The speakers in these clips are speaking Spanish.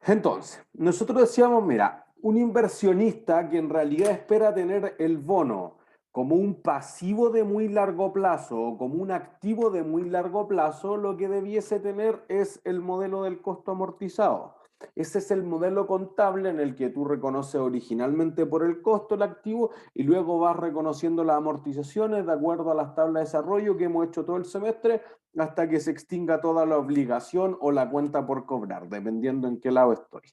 Entonces, nosotros decíamos, mira, un inversionista que en realidad espera tener el bono como un pasivo de muy largo plazo o como un activo de muy largo plazo, lo que debiese tener es el modelo del costo amortizado. Ese es el modelo contable en el que tú reconoces originalmente por el costo el activo y luego vas reconociendo las amortizaciones de acuerdo a las tablas de desarrollo que hemos hecho todo el semestre hasta que se extinga toda la obligación o la cuenta por cobrar, dependiendo en qué lado estoy.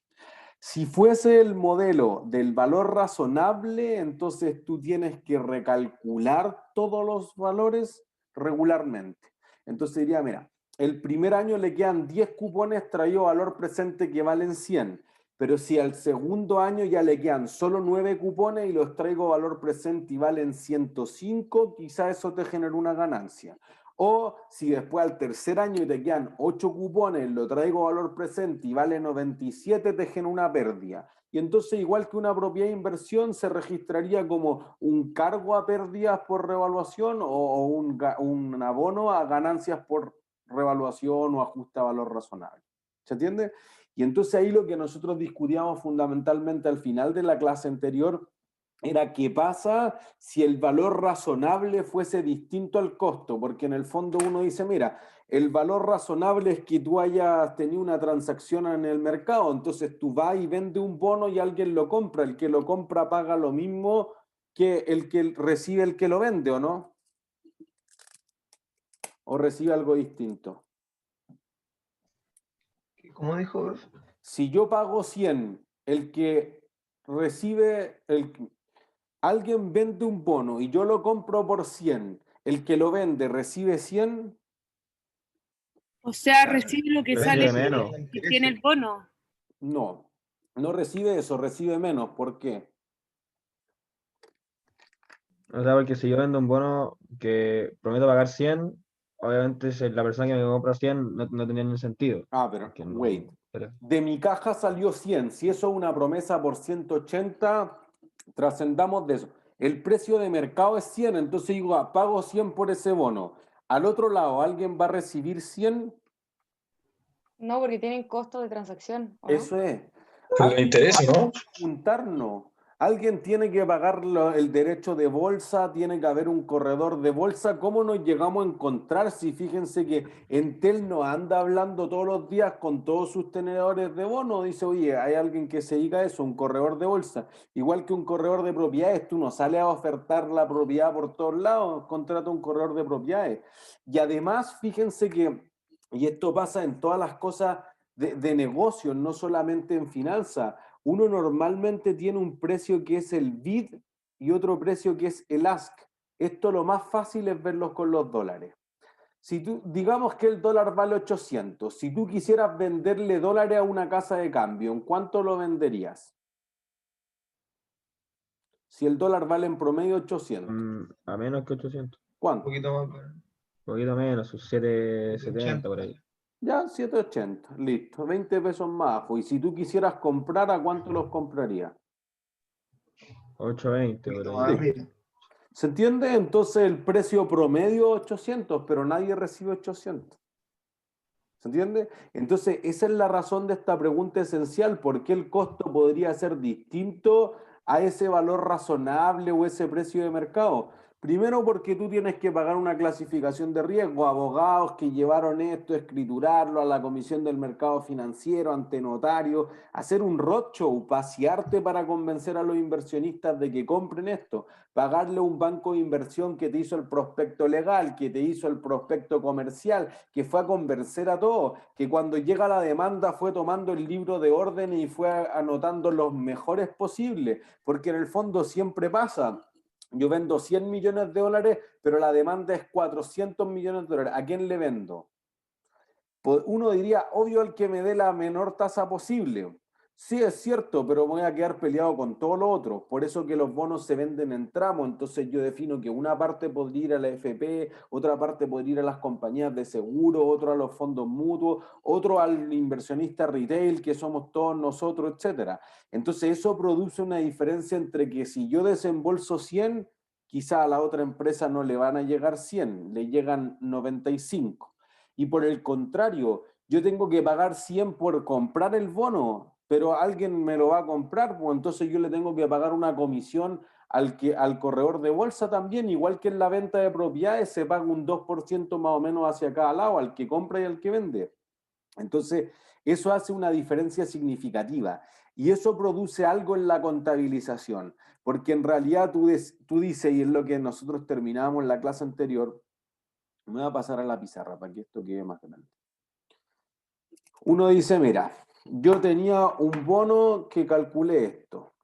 Si fuese el modelo del valor razonable, entonces tú tienes que recalcular todos los valores regularmente. Entonces diría, mira, el primer año le quedan 10 cupones traído valor presente que valen 100, pero si al segundo año ya le quedan solo 9 cupones y los traigo valor presente y valen 105, quizá eso te genere una ganancia. O si después al tercer año te quedan 8 cupones, lo traigo valor presente y vale 97, te genera una pérdida. Y entonces, igual que una propiedad de inversión, se registraría como un cargo a pérdidas por revaluación o un abono a ganancias por revaluación o ajuste a valor razonable. ¿Se entiende? Y entonces ahí lo que nosotros discutíamos fundamentalmente al final de la clase anterior era qué pasa si el valor razonable fuese distinto al costo, porque en el fondo uno dice, mira, el valor razonable es que tú hayas tenido una transacción en el mercado, entonces tú vas y vendes un bono y alguien lo compra, el que lo compra paga lo mismo que recibe el que lo vende, ¿o no? ¿O recibe algo distinto? ¿Cómo dijo? Si yo pago 100, el que recibe, alguien vende un bono y yo lo compro por 100, el que lo vende recibe 100. O sea, recibe lo que sale Recibe menos. que tiene el bono. No, no recibe eso, recibe menos. ¿Por qué? O sea, porque si yo vendo un bono que prometo pagar 100, obviamente si la persona que me compra 100 no tenía ningún sentido. Ah, pero, Porque wait. no, pero- De mi caja salió 100. Si eso es una promesa por 180, trascendamos de eso. El precio de mercado es 100, entonces digo, ah, pago 100 por ese bono. Al otro lado, ¿alguien va a recibir 100? No, porque tienen costo de transacción, ¿o no? Eso es. Por el interés, ¿no? Juntarnos. Alguien tiene que pagar el derecho de bolsa, tiene que haber un corredor de bolsa. ¿Cómo nos llegamos a encontrar? Si fíjense que Entel nos anda hablando todos los días con todos sus tenedores de bono. Dice, oye, hay alguien que se dedica a eso, un corredor de bolsa. Igual que un corredor de propiedades, tú no sales a ofertar la propiedad por todos lados, contrata un corredor de propiedades. Y además, fíjense que, y esto pasa en todas las cosas de negocios, no solamente en finanzas, uno normalmente tiene un precio que es el bid y otro precio que es el ask. Esto lo más fácil es verlos con los dólares. Si tú, digamos que el dólar vale 800, si tú quisieras venderle dólares a una casa de cambio, ¿en cuánto lo venderías? Si el dólar vale en promedio 800, a menos que 800. Un ¿cuánto? poquito más. Un poquito menos, sus 770 por ahí. Ya, 780, listo, 20 pesos más. Y si tú quisieras comprar, ¿a cuánto los comprarías? 820 Un por poquito ahí. más. Listo. ¿Se entiende? Entonces el precio promedio es 800, pero nadie recibe 800. ¿Se entiende? Entonces esa es la razón de esta pregunta esencial. ¿Por qué el costo podría ser distinto a ese valor razonable o ese precio de mercado? Primero porque tú tienes que pagar una clasificación de riesgo, abogados que llevaron esto, escriturarlo a la Comisión del Mercado Financiero, ante notario, hacer un roadshow, pasearte para convencer a los inversionistas de que compren esto, pagarle a un banco de inversión que te hizo el prospecto legal, que te hizo el prospecto comercial, que fue a convencer a todos, que cuando llega la demanda fue tomando el libro de órdenes y fue anotando los mejores posibles, porque en el fondo siempre pasa. Yo vendo 100 millones de dólares, pero la demanda es 400 millones de dólares. ¿A quién le vendo? Uno diría, obvio, el que me dé la menor tasa posible. Sí, es cierto, pero voy a quedar peleado con todo lo otro. Por eso que los bonos se venden en tramos. Entonces yo defino que una parte podría ir a la FP, otra parte podría ir a las compañías de seguro, otro a los fondos mutuos, otro al inversionista retail, que somos todos nosotros, etcétera. Entonces eso produce una diferencia entre que si yo desembolso 100, quizá a la otra empresa no le van a llegar 100, le llegan 95. Y por el contrario, yo tengo que pagar 100 por comprar el bono. pero alguien me lo va a comprar, pues entonces yo le tengo que pagar una comisión al corredor de bolsa también, igual que en la venta de propiedades se paga un 2% más o menos hacia cada lado, al que compra y al que vende. Entonces, eso hace una diferencia significativa y eso produce algo en la contabilización, porque en realidad tú dices, y es lo que nosotros terminábamos en la clase anterior, me voy a pasar a la pizarra para que esto quede más grande. Uno dice, mira, yo tenía un bono que calculé esto.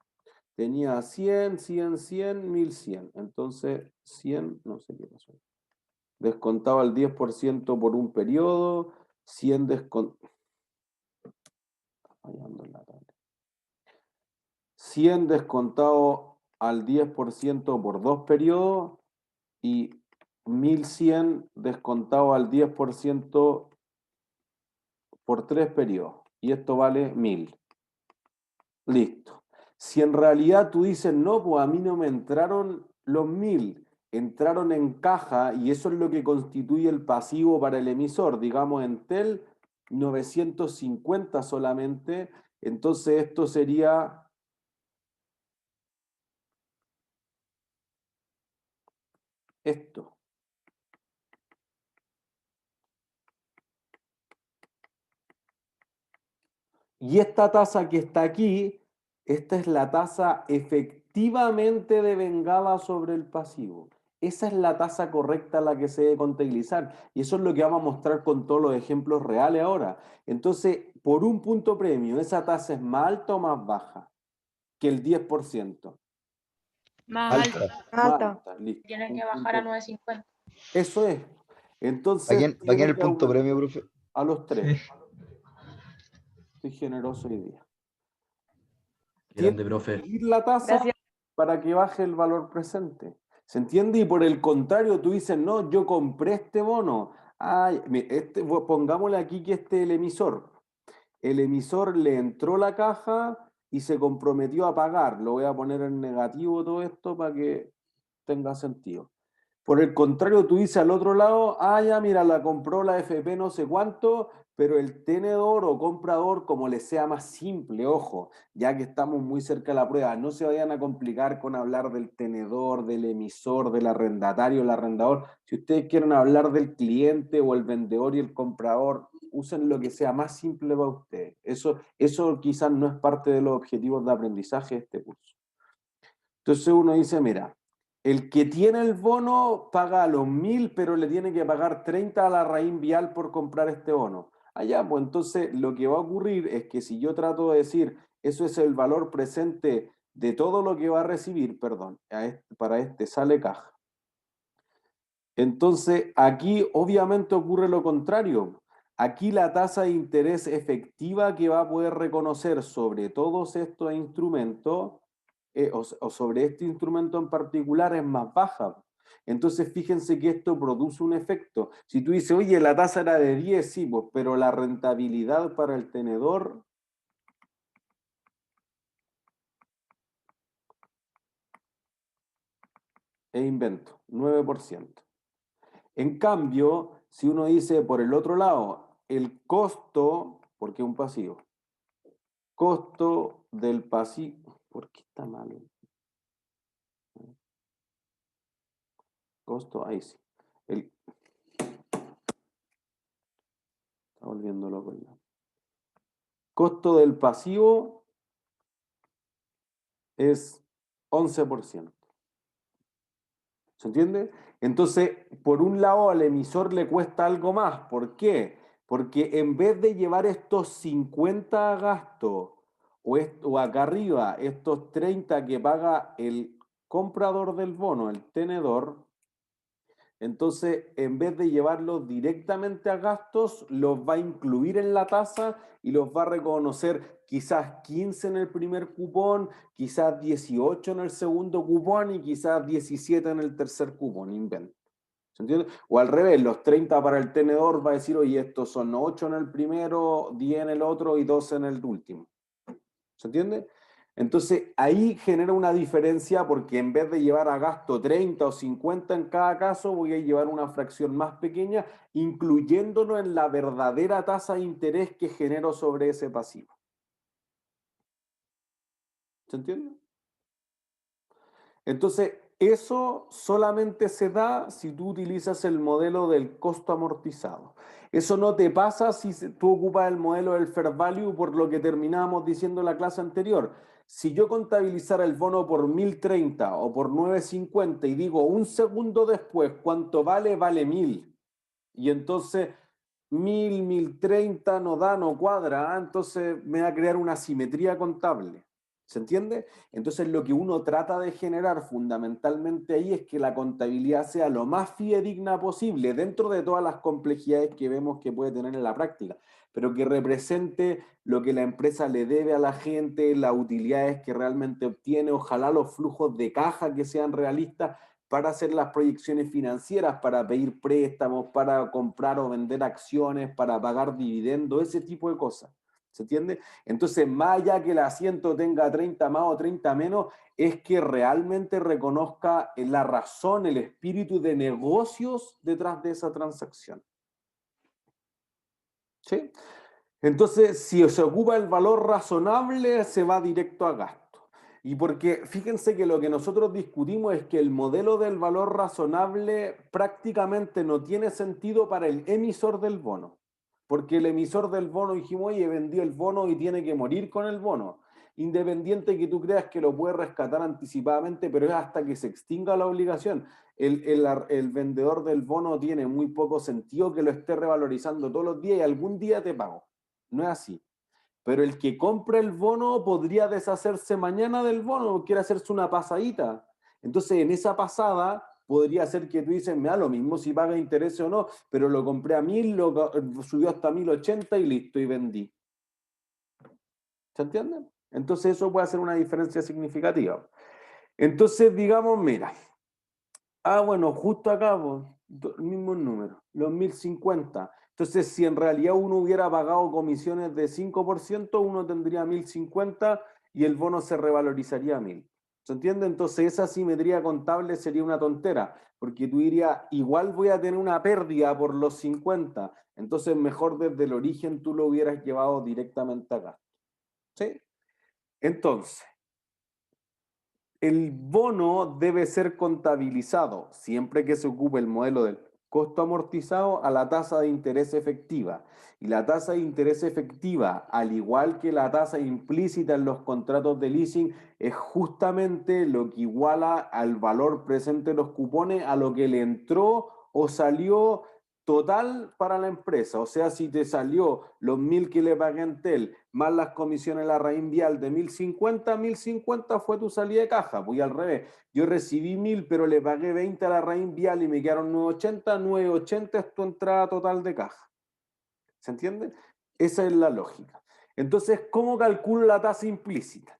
Tenía 100, 100, 100, 1100. Entonces, 100, no sé qué pasó. Descontaba el 10% por un periodo, 100 100 descontado al 10% por 2 periodos y 1100 descontado al 10% por 3 periodos. Y esto vale 1000. Listo. Si en realidad tú dices, no, pues a mí no me entraron los 1000, entraron en caja y eso es lo que constituye el pasivo para el emisor, digamos en TEL 950 solamente, entonces esto sería esto. Y esta tasa que está aquí, esta es la tasa efectivamente devengada sobre el pasivo. Esa es la tasa correcta a la que se debe contabilizar. Y eso es lo que vamos a mostrar con todos los ejemplos reales ahora. Entonces, por un punto premio, ¿esa tasa es más alta o más baja que el 10%? Más Alta. alta. Más Alta. alta, listo. Tiene Un que bajar a punto. 9.50. Eso es. ¿Para Entonces, quién tiene el que punto aumentar premio, profe? a los 3. Estoy generoso hoy día. Tiene Grande, que profe. subir la tasa Gracias. para que baje el valor presente. ¿Se entiende? Y por el contrario, tú dices, no, yo compré este bono. Ay, pongámosle aquí que este es el emisor. El emisor le entró la caja y se comprometió a pagar. Lo voy a poner en negativo todo esto para que tenga sentido. Por el contrario, tú dices al otro lado, ah, ya, mira, la compró la FP no sé cuánto, pero el tenedor o comprador, como les sea más simple, ojo, ya que estamos muy cerca de la prueba, no se vayan a complicar con hablar del tenedor, del emisor, del arrendatario, el arrendador. Si ustedes quieren hablar del cliente o el vendedor y el comprador, usen lo que sea más simple para ustedes. Eso quizás no es parte de los objetivos de aprendizaje de este curso. Entonces uno dice, mira, el que tiene el bono paga los 1000, pero le tiene que pagar 30 a la raíz vial por comprar este bono. Allá, pues entonces lo que va a ocurrir es que si yo trato de decir, eso es el valor presente de todo lo que va a recibir, perdón, para este sale caja. Entonces aquí obviamente ocurre lo contrario. Aquí la tasa de interés efectiva que va a poder reconocer sobre todos estos instrumentos o sobre este instrumento en particular es más baja. Entonces fíjense que esto produce un efecto. Si tú dices, oye, la tasa era de 10, sí, pues, pero la rentabilidad para el tenedor es invento, 9%. En cambio, si uno dice por el otro lado, el costo, porque es un pasivo, costo del pasivo, ¿por qué está mal? Costo, ahí sí. Está volviendo loco ya. Costo del pasivo es 11%. ¿Se entiende? Entonces, por un lado, al emisor le cuesta algo más. ¿Por qué? Porque en vez de llevar estos 50 a gasto o acá arriba, estos 30 que paga el comprador del bono, el tenedor, entonces, en vez de llevarlos directamente a gastos, los va a incluir en la tasa y los va a reconocer quizás 15 en el primer cupón, quizás 18 en el segundo cupón y quizás 17 en el tercer cupón, invento. ¿Se entiende? O al revés, los 30 para el tenedor va a decir, oye, estos son 8 en el primero, 10 en el otro y 12 en el último. ¿Se entiende? Entonces, ahí genera una diferencia porque en vez de llevar a gasto 30 o 50 en cada caso, voy a llevar una fracción más pequeña, incluyéndolo en la verdadera tasa de interés que genero sobre ese pasivo. ¿Se entiende? Entonces, eso solamente se da si tú utilizas el modelo del costo amortizado. Eso no te pasa si tú ocupas el modelo del fair value, por lo que terminábamos diciendo en la clase anterior. Si yo contabilizara el bono por 1030 o por 950 y digo un segundo después cuánto vale, vale 1000. Y entonces 1030 no da, no cuadra, entonces me va a crear una asimetría contable. ¿Se entiende? Entonces lo que uno trata de generar fundamentalmente ahí es que la contabilidad sea lo más fidedigna posible dentro de todas las complejidades que vemos que puede tener en la práctica, pero que represente lo que la empresa le debe a la gente, las utilidades que realmente obtiene, ojalá los flujos de caja que sean realistas para hacer las proyecciones financieras, para pedir préstamos, para comprar o vender acciones, para pagar dividendos, ese tipo de cosas. ¿Se entiende? Entonces, más allá que el asiento tenga 30 más o 30 menos, es que realmente reconozca la razón, el espíritu de negocios detrás de esa transacción. ¿Sí? Entonces, si se ocupa el valor razonable, se va directo a gasto. Y porque fíjense que lo que nosotros discutimos es que el modelo del valor razonable prácticamente no tiene sentido para el emisor del bono. Porque el emisor del bono dijimos, oye, vendió el bono y tiene que morir con el bono. Independiente que tú creas que lo puedes rescatar anticipadamente, pero es hasta que se extinga la obligación. El vendedor del bono tiene muy poco sentido que lo esté revalorizando todos los días y algún día te pago. No es así. Pero el que compra el bono podría deshacerse mañana del bono, quiere hacerse una pasadita. Entonces, en esa pasada podría ser que tú dices, me da lo mismo si paga interés o no, pero lo compré a 1000, subió hasta 1080 y listo, y vendí. ¿Se entiende? Entonces, eso puede hacer una diferencia significativa. Entonces, digamos, mira, bueno, justo acá, pues, el mismo número, los 1050. Entonces, si en realidad uno hubiera pagado comisiones de 5%, uno tendría 1050 y el bono se revalorizaría a 1000. ¿Se entiende? Entonces, esa simetría contable sería una tontera, porque tú dirías, igual voy a tener una pérdida por los 50. Entonces, mejor desde el origen tú lo hubieras llevado directamente acá. ¿Sí? Entonces, el bono debe ser contabilizado siempre que se ocupe el modelo del costo amortizado a la tasa de interés efectiva. Y la tasa de interés efectiva, al igual que la tasa implícita en los contratos de leasing, es justamente lo que iguala al valor presente de los cupones a lo que le entró o salió total para la empresa. O sea, si te salió los 1000 que le pagué a Entel, más las comisiones a la raíz vial de 1050, 1050 fue tu salida de caja. Pues al revés, yo recibí 1000, pero le pagué 20 a la raíz vial y me quedaron 980, 980 es tu entrada total de caja. ¿Se entiende? Esa es la lógica. Entonces, ¿cómo calculo la tasa implícita?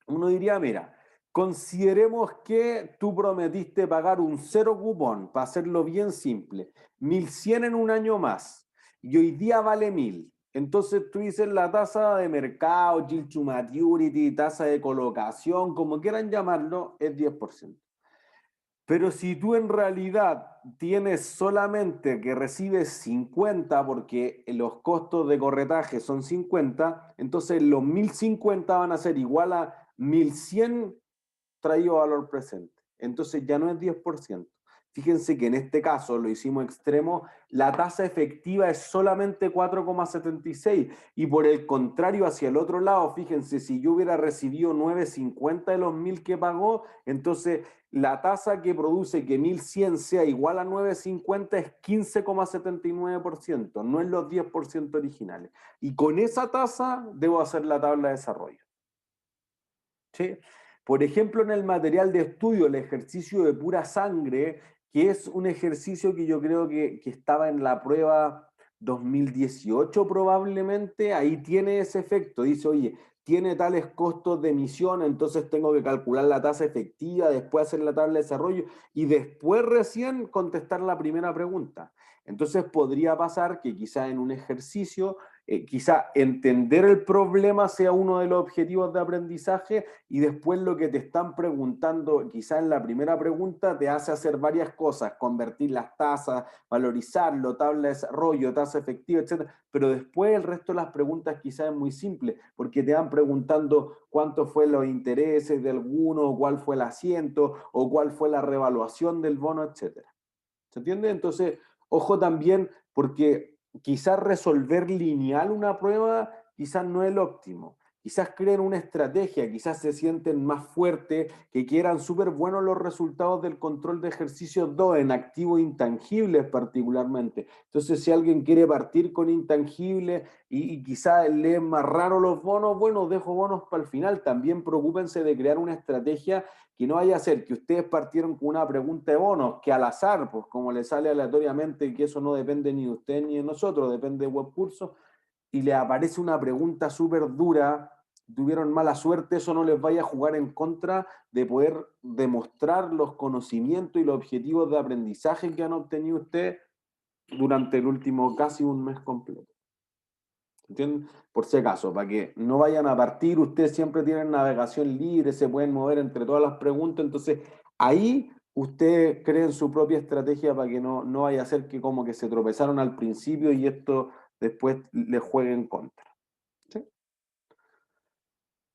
Uno diría, mira, consideremos que tú prometiste pagar un cero cupón, para hacerlo bien simple, 1100 en un año más, y hoy día vale 1000. Entonces tú dices la tasa de mercado, yield to maturity, tasa de colocación, como quieran llamarlo, es 10%. Pero si tú en realidad tienes solamente que recibes 50 porque los costos de corretaje son 50, entonces los 1050 van a ser igual a 1100 traído valor presente. Entonces ya no es 10%. Fíjense que en este caso lo hicimos extremo, la tasa efectiva es solamente 4,76 y por el contrario hacia el otro lado, fíjense, si yo hubiera recibido 9,50 de los 1000 que pagó, entonces la tasa que produce que 1100 sea igual a 9,50 es 15,79%, no es los 10% originales. Y con esa tasa debo hacer la tabla de desarrollo. ¿Sí? Por ejemplo, en el material de estudio, el ejercicio de pura sangre, que es un ejercicio que yo creo que estaba en la prueba 2018 probablemente, ahí tiene ese efecto. Dice, oye, tiene tales costos de emisión, entonces tengo que calcular la tasa efectiva, después hacer la tabla de desarrollo y después recién contestar la primera pregunta. Entonces podría pasar que quizá en un ejercicio quizá entender el problema sea uno de los objetivos de aprendizaje y después lo que te están preguntando, quizá en la primera pregunta te hace hacer varias cosas, convertir las tasas, valorizarlo, tabla de desarrollo, tasa efectiva, etc. Pero después el resto de las preguntas quizá es muy simple, porque te van preguntando cuánto fue los intereses de alguno, cuál fue el asiento, o cuál fue la revaluación del bono, etc. ¿Se entiende? Entonces, ojo también, porque quizás resolver lineal una prueba quizás no es el óptimo. Quizás creen una estrategia, quizás se sienten más fuertes, que quieran súper buenos los resultados del control de ejercicio 2 en activos intangibles particularmente. Entonces, si alguien quiere partir con intangibles y quizás le es más raro los bonos, bueno, dejo bonos para el final. También preocúpense de crear una estrategia que no vaya a ser que ustedes partieron con una pregunta de bonos, que al azar, pues como le sale aleatoriamente, que eso no depende ni de usted ni de nosotros, depende de WebCurso, y les aparece una pregunta súper dura, tuvieron mala suerte, eso no les vaya a jugar en contra de poder demostrar los conocimientos y los objetivos de aprendizaje que han obtenido ustedes durante el último casi un mes completo. ¿Entienden? Por si acaso, para que no vayan a partir, ustedes siempre tienen navegación libre, se pueden mover entre todas las preguntas, entonces ahí ustedes creen su propia estrategia para que no vaya a ser que como que se tropezaron al principio y esto después les juegue en contra. ¿Sí?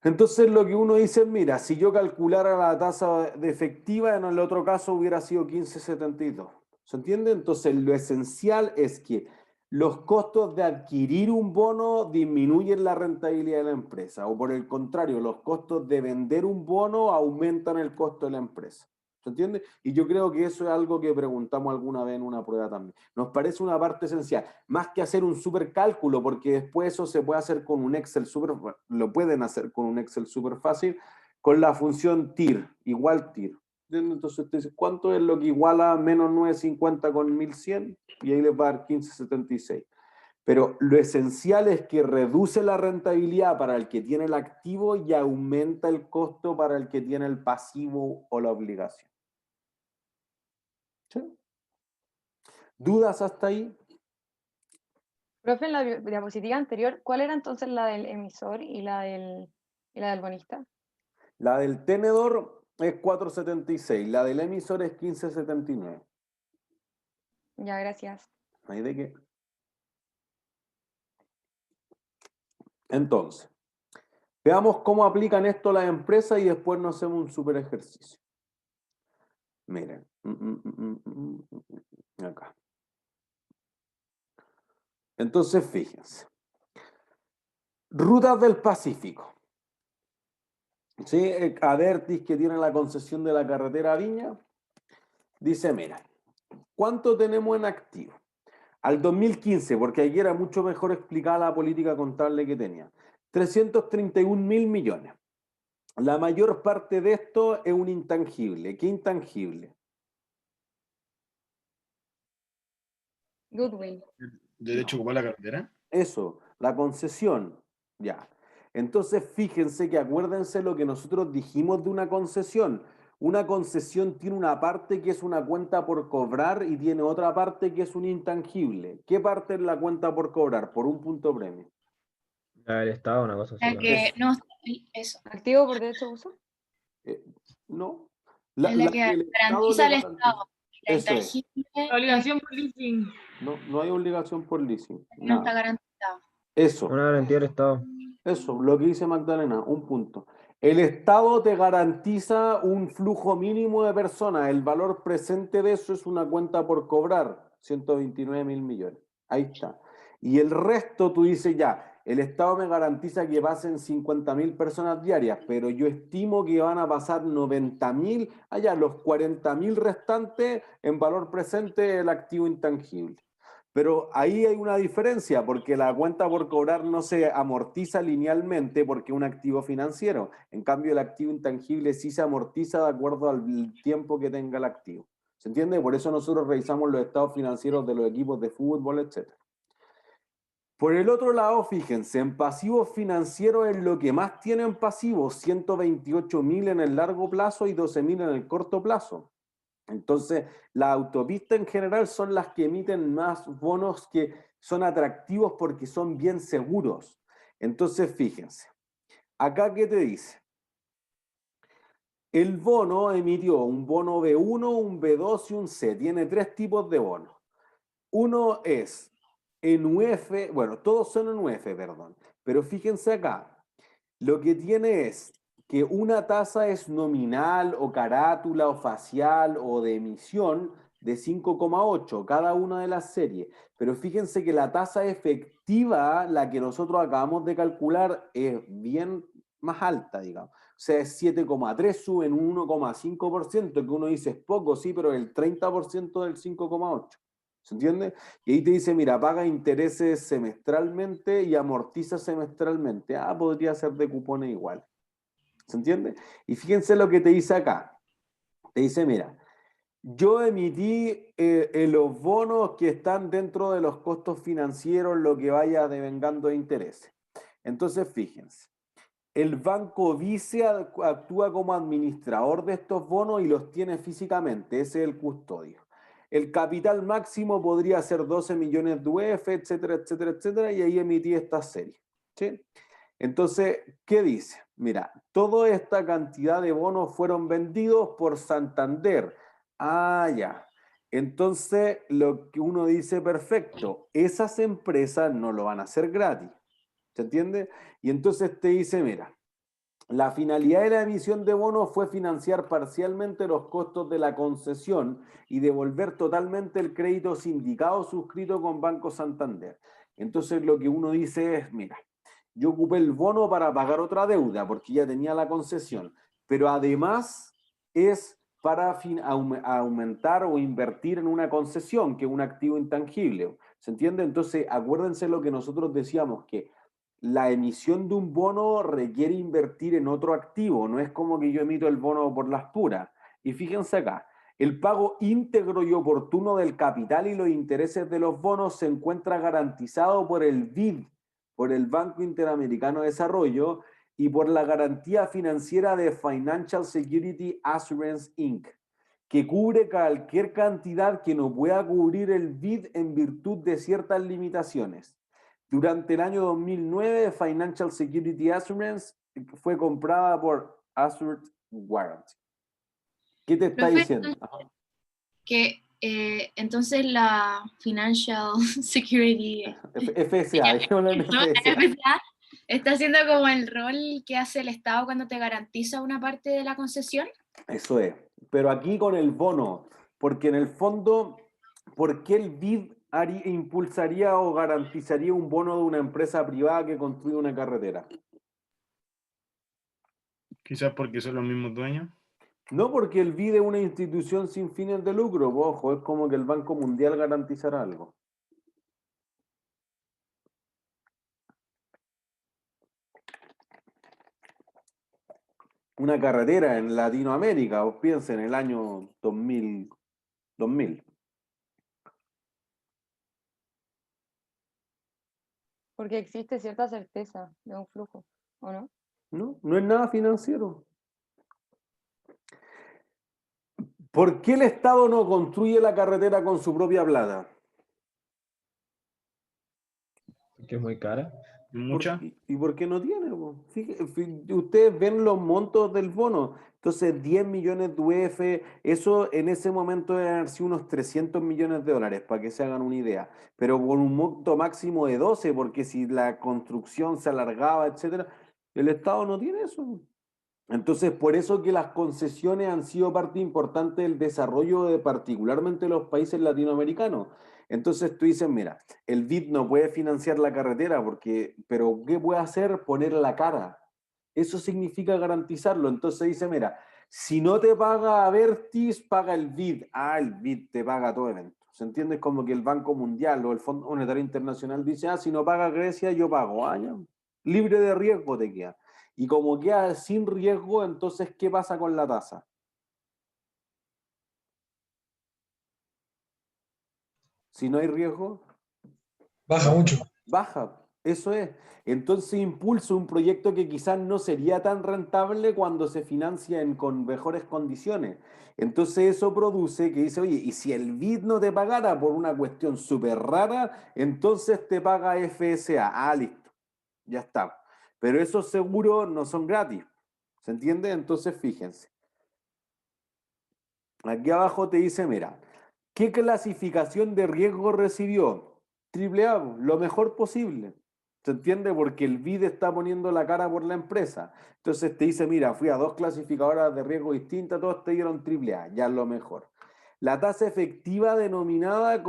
Entonces lo que uno dice es, mira, si yo calculara la tasa de efectiva, en el otro caso hubiera sido 15,72. ¿Se entiende? Entonces lo esencial es que los costos de adquirir un bono disminuyen la rentabilidad de la empresa, o por el contrario, los costos de vender un bono aumentan el costo de la empresa. ¿Se entiende? Y yo creo que eso es algo que preguntamos alguna vez en una prueba también. Nos parece una parte esencial, más que hacer un super cálculo, porque después eso se puede hacer con un Excel super, lo pueden hacer con un Excel súper fácil, con la función TIR, igual TIR. Entonces usted dice, ¿cuánto es lo que iguala menos 950 con 1100? Y ahí les va a dar 1576. Pero lo esencial es que reduce la rentabilidad para el que tiene el activo y aumenta el costo para el que tiene el pasivo o la obligación. ¿Sí? ¿Dudas hasta ahí? Profe, en la diapositiva anterior, ¿cuál era entonces la del emisor y la del bonista? La del tenedor es 476, la del emisor es 1579. Ya, gracias. ¿No hay de qué? Entonces, veamos cómo aplican esto las empresas y después nos hacemos un super ejercicio. Miren. Acá. Entonces, fíjense. Rutas del Pacífico. ¿Sí? Adertis, que tiene la concesión de la carretera a Viña, dice, mira, ¿cuánto tenemos en activo? Al 2015, porque aquí era mucho mejor explicada la política contable que tenía. 331.000 millones. La mayor parte de esto es un intangible. ¿Qué intangible? Goodwill. ¿Derecho a ocupar la carretera? Eso, la concesión. Ya. Entonces, fíjense que acuérdense lo que nosotros dijimos de una concesión. Una concesión tiene una parte que es una cuenta por cobrar y tiene otra parte que es un intangible. ¿Qué parte es la cuenta por cobrar? Por un punto premio. El Estado, una cosa así. La ¿no? que no, eso. ¿Activo por derecho de uso? ¿No? Es la que el Estado garantiza le el garantiza. Estado. La Eso es. intangible La obligación por leasing. No hay obligación por leasing. no está Nada. garantizada. Eso. Una garantía del Estado. Eso, lo que dice Magdalena, un punto. El Estado te garantiza un flujo mínimo de personas. El valor presente de eso es una cuenta por cobrar, 129.000 millones. Ahí está. Y el resto tú dices ya, el Estado me garantiza que pasen 50.000 personas diarias, pero yo estimo que van a pasar 90.000, allá los 40.000 restantes en valor presente el activo intangible. Pero ahí hay una diferencia, porque la cuenta por cobrar no se amortiza linealmente porque es un activo financiero. En cambio, el activo intangible sí se amortiza de acuerdo al tiempo que tenga el activo. ¿Se entiende? Por eso nosotros revisamos los estados financieros de los equipos de fútbol, etc. Por el otro lado, fíjense, en pasivos financieros es lo que más tienen pasivos, 128.000 en el largo plazo y 12.000 en el corto plazo. Entonces, las autopistas en general son las que emiten más bonos que son atractivos porque son bien seguros. Entonces, fíjense, acá ¿qué te dice? El bono emitió un bono B1, un B2 y un C. Tiene 3 tipos de bonos. Uno es en UF, bueno, todos son en UF, perdón. Pero fíjense acá, lo que tiene es que una tasa es nominal o carátula o facial o de emisión de 5,8 cada una de las series. Pero fíjense que la tasa efectiva, la que nosotros acabamos de calcular, es bien más alta, digamos. O sea, es 7,3, sube en un 1,5%, que uno dice es poco, sí, pero el 30% del 5,8. ¿Se entiende? Y ahí te dice, mira, paga intereses semestralmente y amortiza semestralmente. Ah, podría ser de cupones igual. ¿Se entiende? Y fíjense lo que te dice acá. Te dice, mira, yo emití los bonos que están dentro de los costos financieros, lo que vaya devengando de intereses. Entonces, fíjense, el Banco Vice actúa como administrador de estos bonos y los tiene físicamente, ese es el custodio. El capital máximo podría ser 12 millones de UF, etcétera, etcétera, etcétera, y ahí emití esta serie. ¿Sí? Entonces, ¿qué dice? Mira, toda esta cantidad de bonos fueron vendidos por Santander. Ah, ya. Entonces, lo que uno dice, perfecto, esas empresas no lo van a hacer gratis. ¿Se entiende? Y entonces te dice, mira, la finalidad de la emisión de bonos fue financiar parcialmente los costos de la concesión y devolver totalmente el crédito sindicado suscrito con Banco Santander. Entonces lo que uno dice es, mira, yo ocupé el bono para pagar otra deuda porque ya tenía la concesión, pero además es para aumentar o invertir en una concesión, que es un activo intangible. ¿Se entiende? Entonces, acuérdense lo que nosotros decíamos, que la emisión de un bono requiere invertir en otro activo, no es como que yo emito el bono por las puras. Y fíjense acá, el pago íntegro y oportuno del capital y los intereses de los bonos se encuentra garantizado por el BID, por el Banco Interamericano de Desarrollo, y por la garantía financiera de Financial Security Assurance Inc., que cubre cualquier cantidad que no pueda cubrir el BID en virtud de ciertas limitaciones. Durante el año 2009, Financial Security Assurance fue comprada por Assured Warranty. ¿Qué te está Profe, diciendo? que entonces la Financial Security FSA, dejémoslo en FSA. FSA, está haciendo como el rol que hace el Estado cuando te garantiza una parte de la concesión. Eso es. Pero aquí con el bono, porque en el fondo, ¿por qué el BID impulsaría o garantizaría un bono de una empresa privada que construye una carretera? Quizás porque son los mismos dueños. No, porque el BID es una institución sin fines de lucro, ojo, es como que el Banco Mundial garantizara algo. Una carretera en Latinoamérica, os piensen, en el año 2000. Porque existe cierta certeza de un flujo, ¿o no? No, no es nada financiero. ¿Por qué el Estado no construye la carretera con su propia plata? Que es muy cara. Mucha. ¿Y por qué no tiene? Ustedes ven los montos del bono. Entonces, 10 millones de UF, eso en ese momento deben haber sido unos 300 millones de dólares, para que se hagan una idea. Pero con un monto máximo de 12, porque si la construcción se alargaba, etcétera, el Estado no tiene eso. Entonces, por eso que las concesiones han sido parte importante del desarrollo de particularmente los países latinoamericanos. Entonces tú dices, mira, el BID no puede financiar la carretera, pero ¿qué puede hacer? Poner la cara. Eso significa garantizarlo. Entonces dice, mira, si no te paga Abertis, paga el BID. Ah, el BID te paga todo evento. ¿Se entiende? Es como que el Banco Mundial o el Fondo Monetario Internacional dice, ah, si no paga Grecia, yo pago. Ah, ya. Libre de riesgo te queda. Y como queda sin riesgo, entonces, ¿qué pasa con la tasa? Si no hay riesgo, Baja mucho. baja. Eso es. Entonces impulsa un proyecto que quizás no sería tan rentable cuando se financia con mejores condiciones. Entonces eso produce que dice, oye, y si el BID no te pagara por una cuestión súper rara, entonces te paga FSA. Ah, listo, ya está. Pero esos seguros no son gratis. ¿Se entiende? Entonces fíjense. Aquí abajo te dice, mira, ¿qué clasificación de riesgo recibió? Triple A, lo mejor posible. ¿Se entiende? Porque el BID está poniendo la cara por la empresa. Entonces te dice, mira, fui a 2 clasificadoras de riesgo distintas, todos te dieron triple A, ya es lo mejor. La tasa efectiva determinada,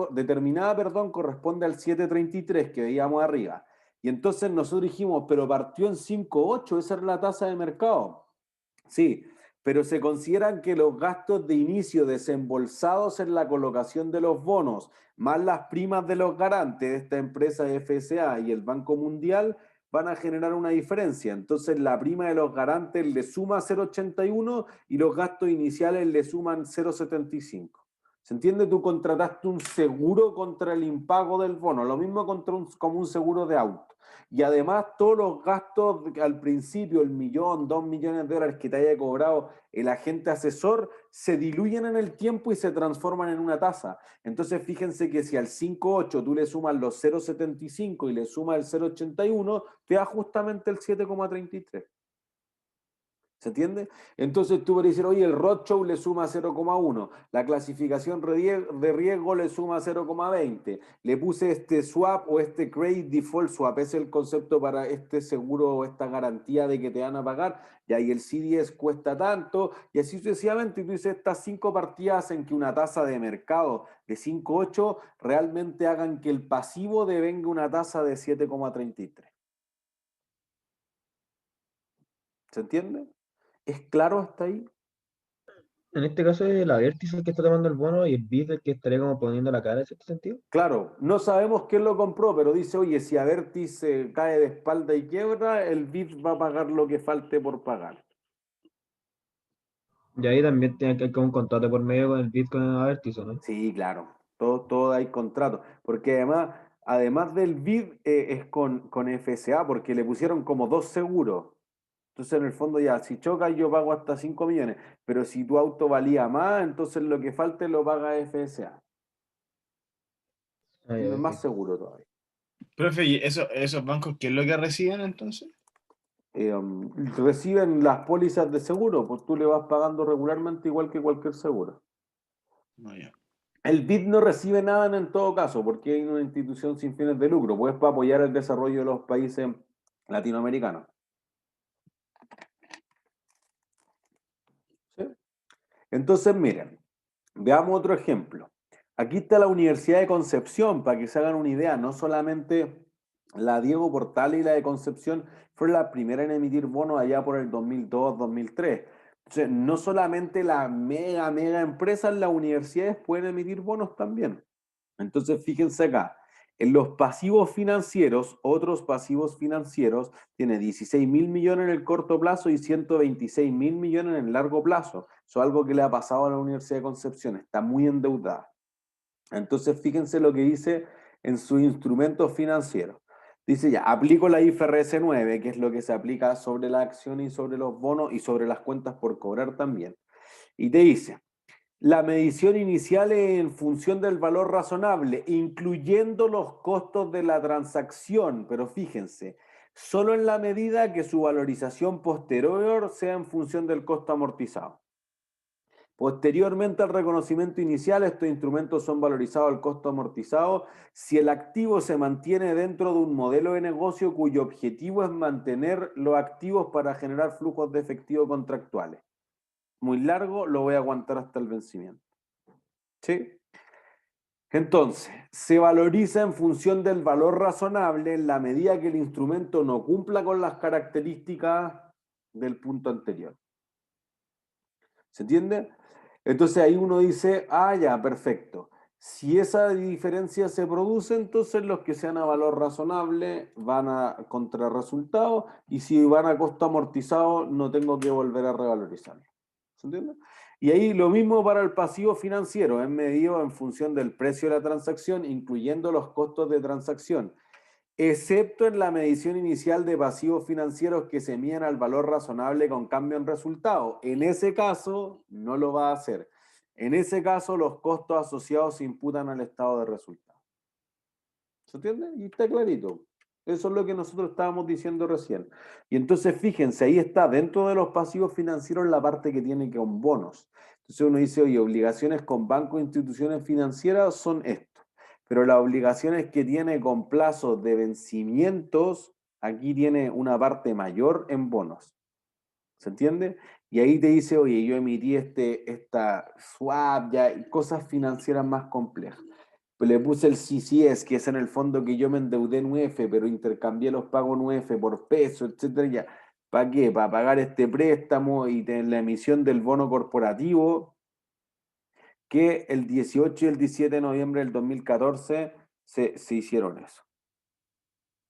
corresponde al 7,33 que veíamos arriba. Y entonces nosotros dijimos, pero partió en 5,8, esa era la tasa de mercado. Sí, pero se consideran que los gastos de inicio desembolsados en la colocación de los bonos, más las primas de los garantes de esta empresa FSA y el Banco Mundial, van a generar una diferencia. Entonces la prima de los garantes le suma 0,81 y los gastos iniciales le suman 0,75. ¿Se entiende? Tú contrataste un seguro contra el impago del bono, lo mismo como un seguro de auto. Y además todos los gastos al principio, el 1.000.000, 2 millones de dólares que te haya cobrado el agente asesor, se diluyen en el tiempo y se transforman en una tasa. Entonces fíjense que si al 5,8 tú le sumas los 0,75 y le sumas el 0,81, te da justamente el 7,33. ¿Se entiende? Entonces tú puedes decir, oye, el roadshow le suma 0,1, la clasificación de riesgo le suma 0,20, le puse este swap o este credit default swap, es el concepto para este seguro o esta garantía de que te van a pagar, y ahí el CDS cuesta tanto, y así sucesivamente, y tú dices, estas 5 partidas en que una tasa de mercado de 5,8 realmente hagan que el pasivo devenga una tasa de 7,33. ¿Se entiende? ¿Es claro hasta ahí? En este caso es la Vertis el que está tomando el bono y el BID el que estaría como poniendo la cara en cierto sentido. Claro, no sabemos quién lo compró, pero dice, oye, si Avertis se cae de espalda y quiebra, el BID va a pagar lo que falte por pagar. Y ahí también tiene que haber como un contrato por medio con el BID con el Avertis, ¿o no? Sí, claro, todo hay contrato, porque además del BID es con FSA, porque le pusieron como 2 seguros. Entonces, en el fondo ya, si choca yo pago hasta 5 millones, pero si tu auto valía más, entonces lo que falte lo paga FSA. Ah, Es ya, más ok. seguro todavía. Profe, ¿y esos bancos qué es lo que reciben entonces? Reciben las pólizas de seguro, pues tú le vas pagando regularmente igual que cualquier seguro. No, ya. El BID no recibe nada en todo caso, porque hay una institución sin fines de lucro, pues para apoyar el desarrollo de los países latinoamericanos. ¿Sí? Entonces, miren, veamos otro ejemplo. Aquí está la Universidad de Concepción, para que se hagan una idea, no solamente la Diego Portales y la de Concepción fue la primera en emitir bonos allá por el 2002, 2003. Entonces, no solamente las mega empresas, las universidades pueden emitir bonos también. Entonces, fíjense acá, en los pasivos financieros, otros pasivos financieros, tiene 16.000 millones en el corto plazo y 126.000 millones en el largo plazo. Eso es algo que le ha pasado a la Universidad de Concepción, está muy endeudada. Entonces, fíjense lo que dice en sus instrumentos financieros. Dice ya, aplico la IFRS 9, que es lo que se aplica sobre la acción y sobre los bonos y sobre las cuentas por cobrar también. Y te dice, la medición inicial es en función del valor razonable, incluyendo los costos de la transacción, pero fíjense, solo en la medida que su valorización posterior sea en función del costo amortizado. Posteriormente al reconocimiento inicial, estos instrumentos son valorizados al costo amortizado si el activo se mantiene dentro de un modelo de negocio cuyo objetivo es mantener los activos para generar flujos de efectivo contractuales. Muy largo, lo voy a aguantar hasta el vencimiento. ¿Sí? Entonces, se valoriza en función del valor razonable en la medida que el instrumento no cumpla con las características del punto anterior. ¿Se entiende? Entonces ahí uno dice, ah, ya, perfecto. Si esa diferencia se produce, entonces los que sean a valor razonable van a contrarresultado y si van a costo amortizado no tengo que volver a revalorizarlo. ¿Se entiende? Y ahí lo mismo para el pasivo financiero, es medido en función del precio de la transacción, incluyendo los costos de transacción. excepto en la medición inicial de pasivos financieros que se miden al valor razonable con cambio en resultado. En ese caso, no lo va a hacer. En ese caso, los costos asociados se imputan al estado de resultado. ¿Se entiende? Y está clarito. Eso es lo que nosotros estábamos diciendo recién. Y entonces, fíjense, ahí está, dentro de los pasivos financieros, la parte que tiene con bonos. Entonces uno dice, oye, obligaciones con bancos e instituciones financieras son esto. Pero las obligaciones que tiene con plazos de vencimientos, aquí tiene una parte mayor en bonos. ¿Se entiende? Y ahí te dice, oye, yo emití esta swap, ya, cosas financieras más complejas. Pues le puse el CCS, que es en el fondo que yo me endeudé en UF, pero intercambié los pagos en UF por peso, etcétera. Ya. ¿Para qué? Para pagar este préstamo y tener la emisión del bono corporativo, que el 18 y el 17 de noviembre del 2014 se hicieron eso.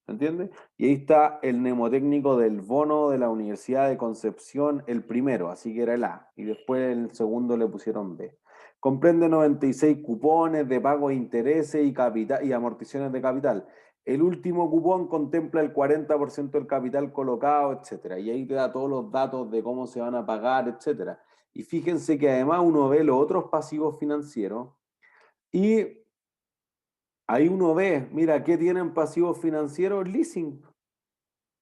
¿Se entiende? Y ahí está el mnemotécnico del bono de la Universidad de Concepción, el primero, así que era el A, y después el segundo le pusieron B. Comprende 96 cupones de pago de intereses y, capital, y amortizaciones de capital. El último cupón contempla el 40% del capital colocado, etc. Y ahí te da todos los datos de cómo se van a pagar, etc. Y fíjense que además uno ve los otros pasivos financieros y ahí uno ve, mira, ¿qué tienen pasivos financieros? Leasing.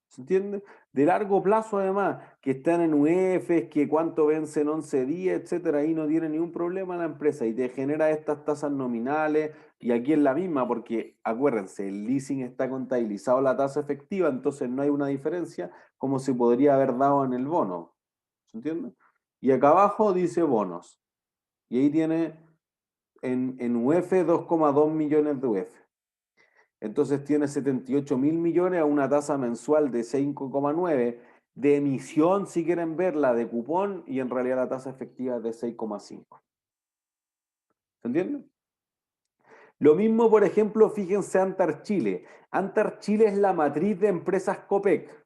¿Se entiende? De largo plazo además, que están en UEFs, que cuánto vencen 11 días, etcétera, ahí no tiene ningún problema la empresa y te genera estas tasas nominales y aquí es la misma porque acuérdense, el leasing está contabilizado la tasa efectiva, entonces no hay una diferencia como se podría haber dado en el bono. ¿Se entiende? Y acá abajo dice bonos y ahí tiene en UEF 2,2 millones de UEF. Entonces tiene 78.000 millones a una tasa mensual de 5,9 de emisión, si quieren verla, de cupón, y en realidad la tasa efectiva es de 6,5. ¿Se entiende? Lo mismo, por ejemplo, fíjense Antar Chile. Antar Chile es la matriz de empresas Copec.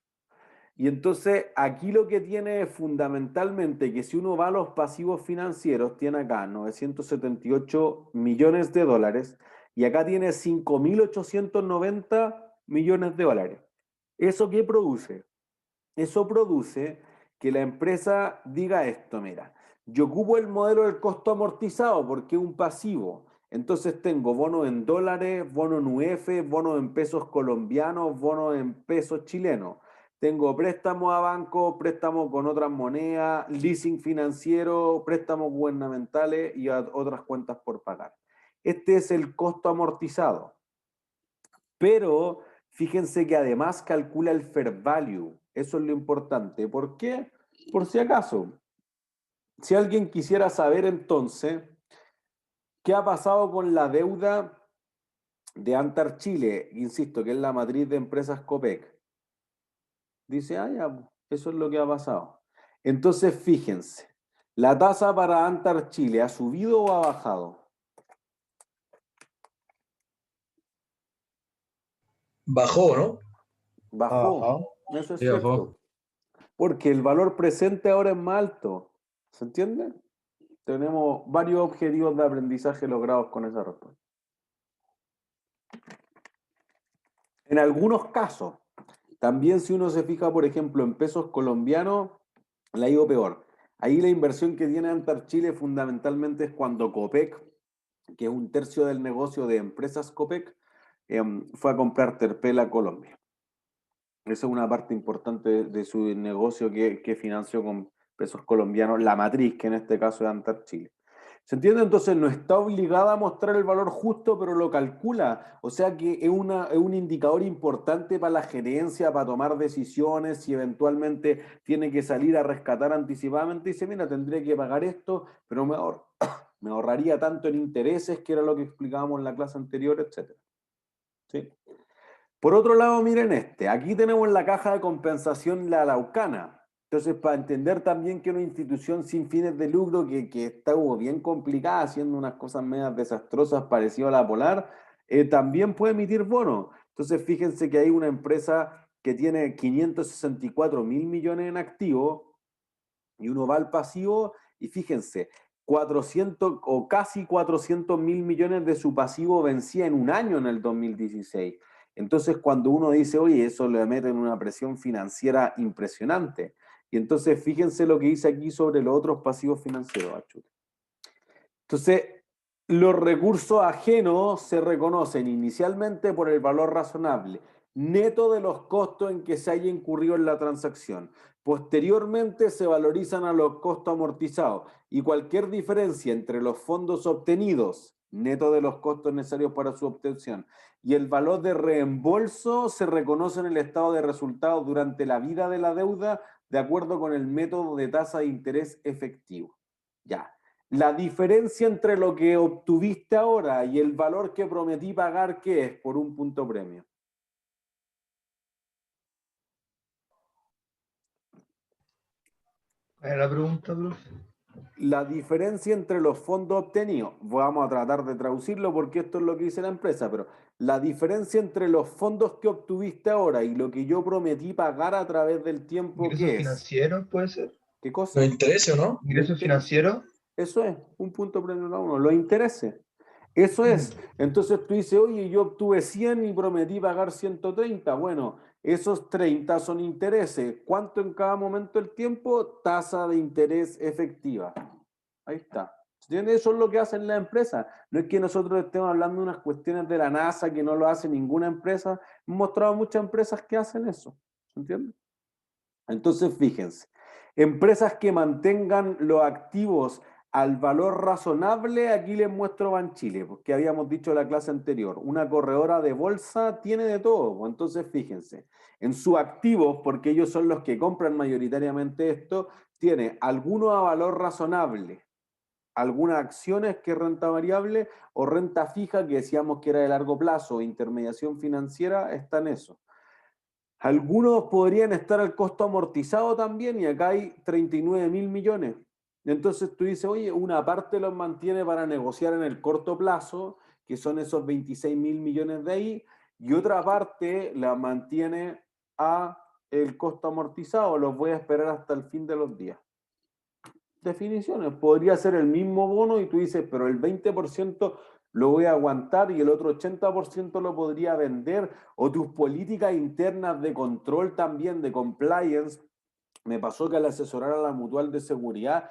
Y entonces aquí lo que tiene es fundamentalmente que si uno va a los pasivos financieros, tiene acá 978 millones de dólares y acá tiene 5.890 millones de dólares. ¿Eso qué produce? Eso produce que la empresa diga esto, mira, yo ocupo el modelo del costo amortizado porque es un pasivo. Entonces tengo bonos en dólares, bonos en UF, bonos en pesos colombianos, bonos en pesos chilenos. Tengo préstamos a bancos, préstamos con otras monedas, leasing financiero, préstamos gubernamentales y otras cuentas por pagar. Este es el costo amortizado. Pero fíjense que además calcula el fair value. Eso es lo importante. ¿Por qué? Por si acaso. Si alguien quisiera saber entonces qué ha pasado con la deuda de Antar Chile, insisto, que es la matriz de empresas Copec. Dice, ah, ya, eso es lo que ha pasado. Entonces, fíjense, ¿la tasa para Antar Chile ha subido o ha bajado? Bajó, ¿no? Bajó. Eso es Sí, cierto. bajó. Porque el valor presente ahora es más alto. ¿Se entiende? Tenemos varios objetivos de aprendizaje logrados con esa respuesta. En algunos casos, también si uno se fija, por ejemplo, en pesos colombianos, le ha ido peor. Ahí la inversión que tiene Antar Chile fundamentalmente es cuando Copec, que es un tercio del negocio de empresas Copec, fue a comprar Terpel a Colombia. Esa es una parte importante de su negocio que financió con pesos colombianos, la matriz, que en este caso es Antar Chile. ¿Se entiende? Entonces no está obligada a mostrar el valor justo, pero lo calcula. O sea que es un indicador importante para la gerencia, para tomar decisiones, si eventualmente tiene que salir a rescatar anticipadamente. Dice, mira, tendría que pagar esto, pero me ahorraría tanto en intereses, que era lo que explicábamos en la clase anterior, etc. ¿Sí? Por otro lado, miren aquí tenemos la caja de compensación la Araucana. Entonces, para entender también que una institución sin fines de lucro que está bien complicada, haciendo unas cosas medias desastrosas parecido a la Polar, también puede emitir bonos. Entonces, fíjense que hay una empresa que tiene 564.000 millones en activo y uno va al pasivo y fíjense, 400 o casi 400.000 millones de su pasivo vencía en un año en el 2016. Entonces, cuando uno dice, oye, eso le mete en una presión financiera impresionante. Y entonces, fíjense lo que dice aquí sobre los otros pasivos financieros. Achute. Entonces, los recursos ajenos se reconocen inicialmente por el valor razonable, neto de los costos en que se haya incurrido en la transacción. Posteriormente se valorizan a los costos amortizados y cualquier diferencia entre los fondos obtenidos, neto de los costos necesarios para su obtención, y el valor de reembolso se reconoce en el estado de resultados durante la vida de la deuda de acuerdo con el método de tasa de interés efectivo. Ya. La diferencia entre lo que obtuviste ahora y el valor que prometí pagar, ¿qué es? Por un punto premio. ¿Cuál es la pregunta, profe? La diferencia entre los fondos obtenidos, vamos a tratar de traducirlo porque esto es lo que dice la empresa, pero la diferencia entre los fondos que obtuviste ahora y lo que yo prometí pagar a través del tiempo, ¿Ingresos ¿qué es? financieros puede ser? ¿Qué cosa? ¿Los intereses o no? ¿Ingresos financieros? Eso es, un punto premio a uno, los intereses. Eso es. Entonces tú dices, oye, yo obtuve 100 y prometí pagar 130. Bueno, esos 30 son intereses. ¿Cuánto en cada momento del tiempo? Tasa de interés efectiva. Ahí está. ¿Entiendes? Eso es lo que hacen las empresas. No es que nosotros estemos hablando de unas cuestiones de la NASA que no lo hace ninguna empresa. Hemos mostrado muchas empresas que hacen eso. ¿Entiendes? Entonces, fíjense, empresas que mantengan los activos al valor razonable, aquí les muestro Banchile, porque habíamos dicho en la clase anterior, una corredora de bolsa tiene de todo. Entonces, fíjense, en sus activos, porque ellos son los que compran mayoritariamente esto, tiene algunos a valor razonable, algunas acciones que es renta variable o renta fija, que decíamos que era de largo plazo, intermediación financiera, está en eso. Algunos podrían estar al costo amortizado también y acá hay 39.000 millones. Entonces tú dices, oye, una parte los mantiene para negociar en el corto plazo, que son esos 26.000 millones de ahí, y otra parte la mantiene a el costo amortizado, los voy a esperar hasta el fin de los días. Definiciones, podría ser el mismo bono y tú dices, pero el 20% lo voy a aguantar y el otro 80% lo podría vender, o tus políticas internas de control también, de compliance. Me pasó que al asesorar a la mutual de seguridad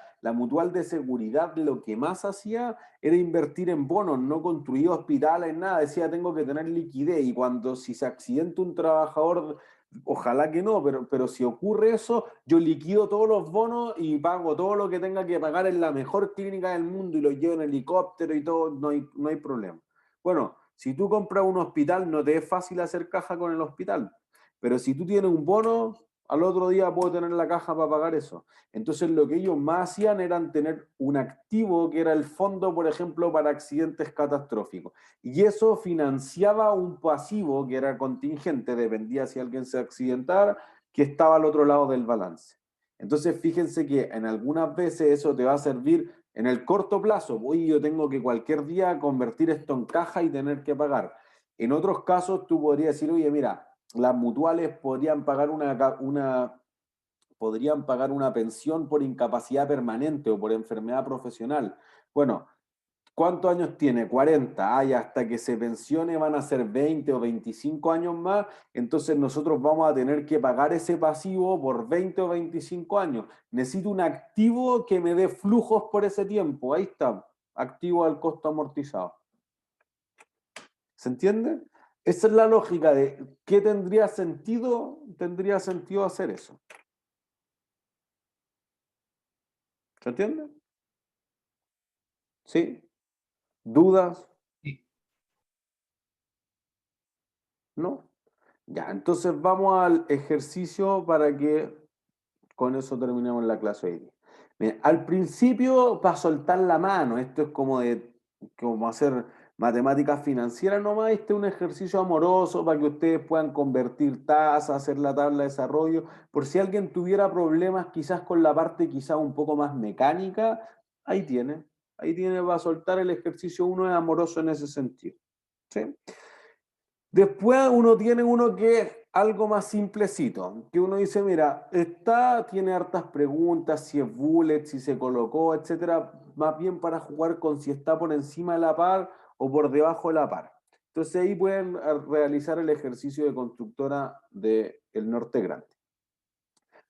lo que más hacía era invertir en bonos, no construía hospitales, nada, decía tengo que tener liquidez y cuando si se accidenta un trabajador, ojalá que no, pero si ocurre eso, yo liquido todos los bonos y pago todo lo que tenga que pagar en la mejor clínica del mundo y lo llevo en helicóptero y todo, no hay problema. Bueno, si tú compras un hospital, no te es fácil hacer caja con el hospital, pero si tú tienes un bono, al otro día puedo tener la caja para pagar eso. Entonces lo que ellos más hacían era tener un activo que era el fondo, por ejemplo, para accidentes catastróficos. Y eso financiaba un pasivo que era contingente, dependía si alguien se accidentara, que estaba al otro lado del balance. Entonces fíjense que en algunas veces eso te va a servir en el corto plazo. Oye, yo tengo que cualquier día convertir esto en caja y tener que pagar. En otros casos tú podrías decir, oye, mira, las mutuales podrían pagar podrían pagar una pensión por incapacidad permanente o por enfermedad profesional. Bueno, ¿cuántos años tiene? 40. Ay, hasta que se pensione van a ser 20 o 25 años más, entonces nosotros vamos a tener que pagar ese pasivo por 20 o 25 años. Necesito un activo que me dé flujos por ese tiempo. Ahí está, activo al costo amortizado. ¿Se entiende? Esa es la lógica de qué tendría sentido hacer eso. ¿Se entiende? ¿Sí? ¿Dudas? Sí. ¿No? Ya, entonces vamos al ejercicio para que con eso terminemos la clase hoy día. Mira, al principio, para soltar la mano, esto es como hacer matemáticas financieras nomás, este es un ejercicio amoroso para que ustedes puedan convertir tasas, hacer la tabla de desarrollo, por si alguien tuviera problemas quizás con la parte quizás un poco más mecánica, ahí tiene para soltar el ejercicio, uno es amoroso en ese sentido. ¿Sí? Después uno tiene uno que es algo más simplecito, que uno dice, mira, tiene hartas preguntas, si es bullet, si se colocó, etcétera, más bien para jugar con si está por encima de la par o por debajo de la par. Entonces ahí pueden realizar el ejercicio de constructora del Norte Grande.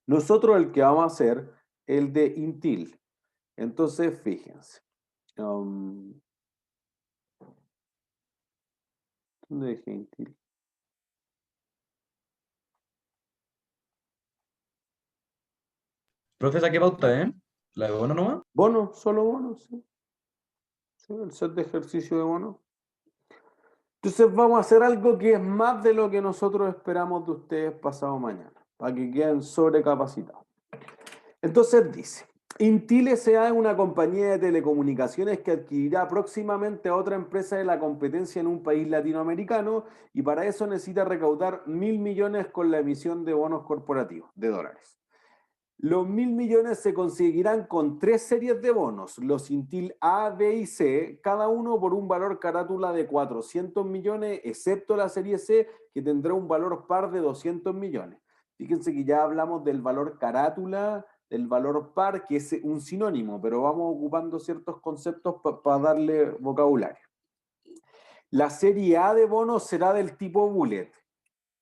Nosotros el que vamos a hacer, el de Intil. Entonces, fíjense. ¿Dónde dejé Intil? Profe, saqué pauta, ¿eh? La de bono nomás. Bono, solo bono, sí. Sí, el set de ejercicio de bono. Entonces vamos a hacer algo que es más de lo que nosotros esperamos de ustedes pasado mañana, para que queden sobrecapacitados. Entonces dice, Intil S.A. es una compañía de telecomunicaciones que adquirirá próximamente a otra empresa de la competencia en un país latinoamericano y para eso necesita recaudar 1.000 millones con la emisión de bonos corporativos, de dólares. Los 1.000 millones se conseguirán con 3 series de bonos, los Intil A, B y C, cada uno por un valor carátula de 400 millones, excepto la serie C, que tendrá un valor par de 200 millones. Fíjense que ya hablamos del valor carátula, del valor par, que es un sinónimo, pero vamos ocupando ciertos conceptos para darle vocabulario. La serie A de bonos será del tipo bullet.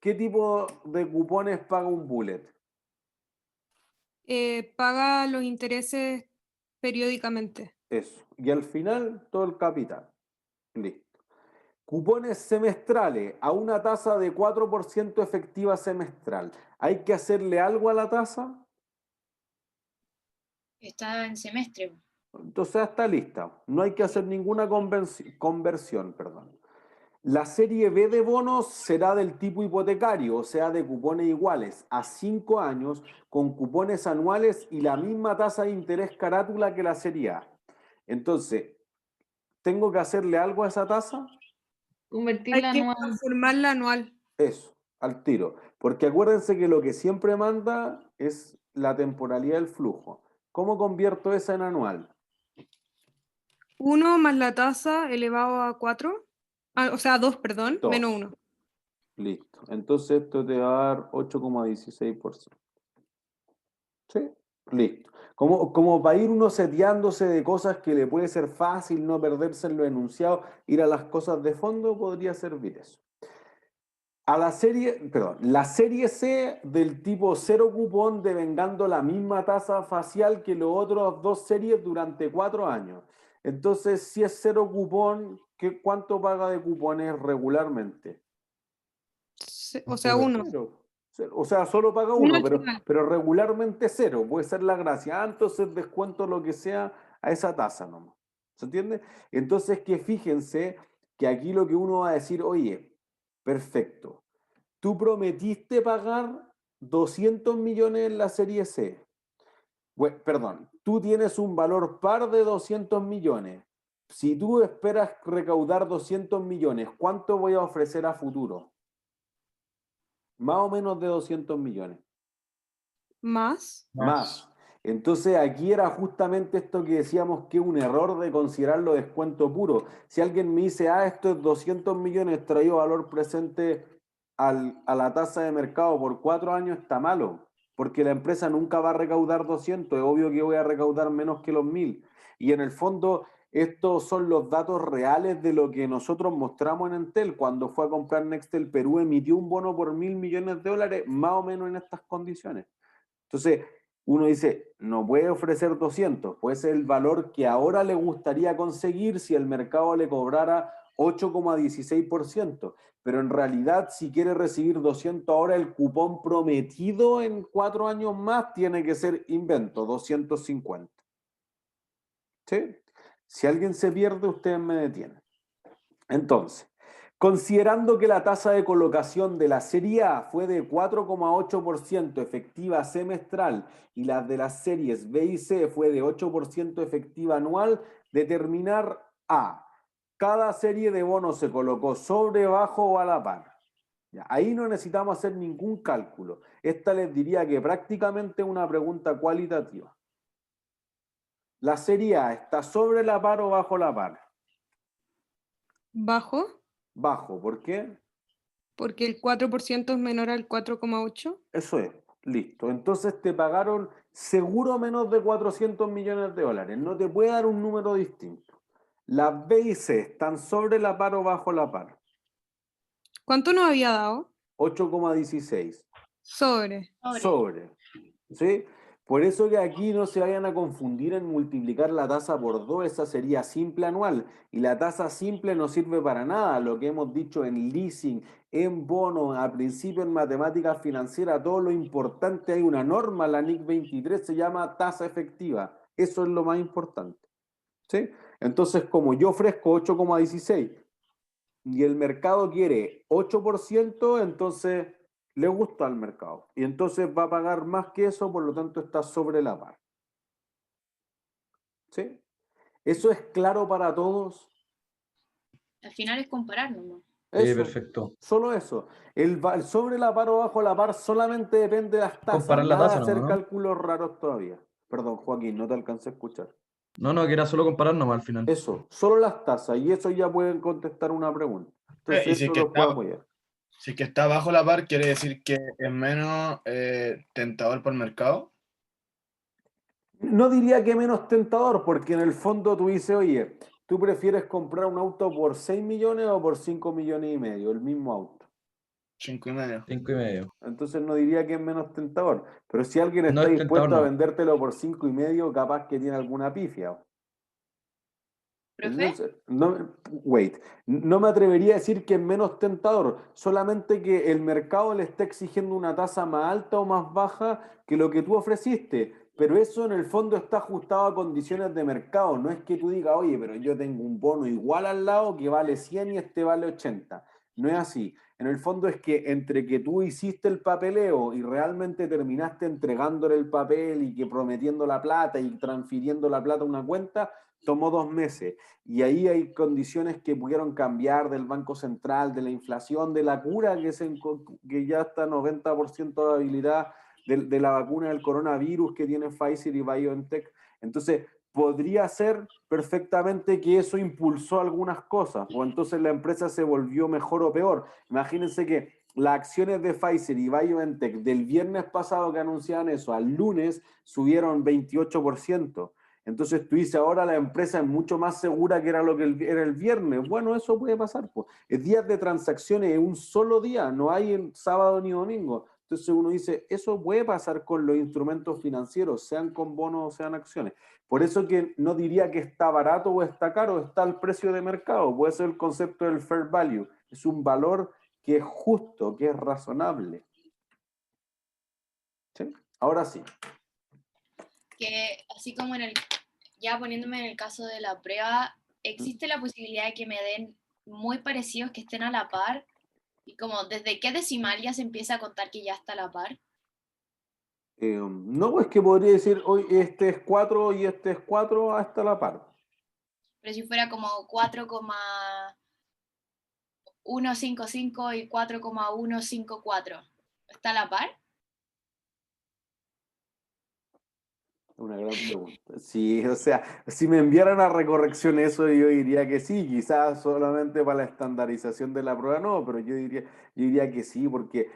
¿Qué tipo de cupones paga un bullet? Paga los intereses periódicamente. Eso. Y al final, todo el capital. Listo. Cupones semestrales a una tasa de 4% efectiva semestral. ¿Hay que hacerle algo a la tasa? Está en semestre. Entonces está lista. No hay que hacer ninguna conversión. La serie B de bonos será del tipo hipotecario, o sea, de cupones iguales a 5 años, con cupones anuales y la misma tasa de interés carátula que la serie A. Entonces, ¿tengo que hacerle algo a esa tasa? Convertirla Hay que anual. transformarla anual. Eso, al tiro. Porque acuérdense que lo que siempre manda es la temporalidad del flujo. ¿Cómo convierto esa en anual? 1 más la tasa elevado a 4. O sea, 2, perdón, Dos. menos 1. Listo. Entonces esto te va a dar 8,16%. ¿Sí? Listo. Como para ir uno seteándose de cosas que le puede ser fácil no perderse en lo enunciado, ir a las cosas de fondo, podría servir eso. La serie C del tipo 0 cupón devengando la misma tasa facial que los otros 2 series durante 4 años. Entonces, si es 0 cupón, ¿cuánto paga de cupones regularmente? O sea, 1. Cero. O sea, solo paga Uno uno, al pero, final. pero regularmente 0. Puede ser la gracia. Entonces descuento lo que sea a esa tasa nomás. ¿Se entiende? Entonces que fíjense que aquí lo que uno va a decir, oye, perfecto. Tú prometiste pagar 200 millones en la serie C. Bueno, perdón, tú tienes un valor par de 200 millones. Si tú esperas recaudar 200 millones, ¿cuánto voy a ofrecer a futuro? Más o menos de 200 millones. Más. Más. Entonces aquí era justamente esto que decíamos que es un error de considerarlo descuento puro. Si alguien me dice, esto es 200 millones traído valor presente a la tasa de mercado por 4 años, está malo, porque la empresa nunca va a recaudar 200, es obvio que voy a recaudar menos que los 1.000. Y en el fondo, estos son los datos reales de lo que nosotros mostramos en Entel. Cuando fue a comprar Nextel Perú, emitió un bono por 1.000 millones de dólares, más o menos en estas condiciones. Entonces, uno dice, no puede ofrecer 200, puede ser el valor que ahora le gustaría conseguir si el mercado le cobrara 8,16%, pero en realidad si quiere recibir 200 ahora, el cupón prometido en 4 años más tiene que ser invento, 250. ¿Sí? Si alguien se pierde, ustedes me detienen. Entonces, considerando que la tasa de colocación de la serie A fue de 4,8% efectiva semestral y la de las series B y C fue de 8% efectiva anual, determinar A. Cada serie de bonos se colocó sobre, bajo o a la par. Ya, ahí no necesitamos hacer ningún cálculo. Esta les diría que prácticamente es una pregunta cualitativa. La serie A está sobre la par o bajo la par. Bajo, Bajo, ¿por qué? porque el 4% es menor al 4,8. Eso es, listo. Entonces te pagaron seguro menos de 400 millones de dólares. No te puede dar un número distinto. Las B y C están sobre la par o bajo la par. ¿Cuánto nos había dado? 8,16. Sobre. Sobre. ¿Sí? Por eso que aquí no se vayan a confundir en multiplicar la tasa por 2, esa sería simple anual. Y la tasa simple no sirve para nada. Lo que hemos dicho en leasing, en bono, al principio en matemáticas financieras, todo lo importante, hay una norma, la NIC 23, se llama tasa efectiva. Eso es lo más importante. ¿Sí? Entonces, como yo ofrezco 8,16 y el mercado quiere 8%, entonces le gusta al mercado. Y entonces va a pagar más que eso, por lo tanto está sobre la par. ¿Sí? ¿Eso es claro para todos? Al final es comparar nomás. Sí, Eso, perfecto. solo eso. El sobre la par o bajo la par solamente depende de las tasas, Comparar la nada de tasa hacer nomás, ¿no? cálculos raros todavía. Perdón, Joaquín, no te alcancé a escuchar. No, que era solo comparar nomás al final. Eso, solo las tasas, y eso ya pueden contestar una pregunta. Entonces Y si es eso que los puede está, apoyar. si es que está bajo la par, quiere decir que es menos tentador para el mercado. No diría que menos tentador, porque en el fondo tú dices, oye, ¿tú prefieres comprar un auto por 6 millones o por 5 millones y medio? El mismo auto. 5,5. 5,5. Entonces no diría que es menos tentador. Pero si alguien No está es tentador, dispuesto a no. vendértelo por 5,5, capaz que tiene alguna pifia. ¿Profe? No me atrevería a decir que es menos tentador, solamente que el mercado le está exigiendo una tasa más alta o más baja que lo que tú ofreciste, pero eso en el fondo está ajustado a condiciones de mercado, no es que tú digas, oye, pero yo tengo un bono igual al lado que vale 100 y este vale 80, no es así. En el fondo es que entre que tú hiciste el papeleo y realmente terminaste entregándole el papel y que prometiendo la plata y transfiriendo la plata a una cuenta, tomó 2 meses. Y ahí hay condiciones que pudieron cambiar del Banco Central, de la inflación, de la cura que ya está 90% de habilidad de la vacuna del coronavirus que tiene Pfizer y BioNTech. Entonces, podría ser perfectamente que eso impulsó algunas cosas, o entonces la empresa se volvió mejor o peor. Imagínense que las acciones de Pfizer y BioNTech del viernes pasado que anunciaban eso, al lunes subieron 28%. Entonces tú dices, ahora la empresa es mucho más segura que era lo que era el viernes. Bueno, eso puede pasar, pues. Es días de transacciones, es un solo día, no hay en sábado ni domingo. Entonces uno dice, eso puede pasar con los instrumentos financieros, sean con bonos o sean acciones. Por eso que no diría que está barato o está caro, está al precio de mercado. Puede ser el concepto del fair value. Es un valor que es justo, que es razonable. ¿Sí? Ahora sí. Que así como ya poniéndome en el caso de la prueba, ¿existe la posibilidad de que me den muy parecidos que estén a la par? Y como, ¿desde qué decimal ya se empieza a contar que ya está a la par? No, es que podría decir, hoy este es 4 y este es 4 hasta la par. Pero si fuera como 4,155 y 4,154, ¿está a la par? Una gran pregunta. Sí, o sea, si me enviaran a recorrección eso, yo diría que sí, quizás solamente para la estandarización de la prueba no, pero yo diría que sí, porque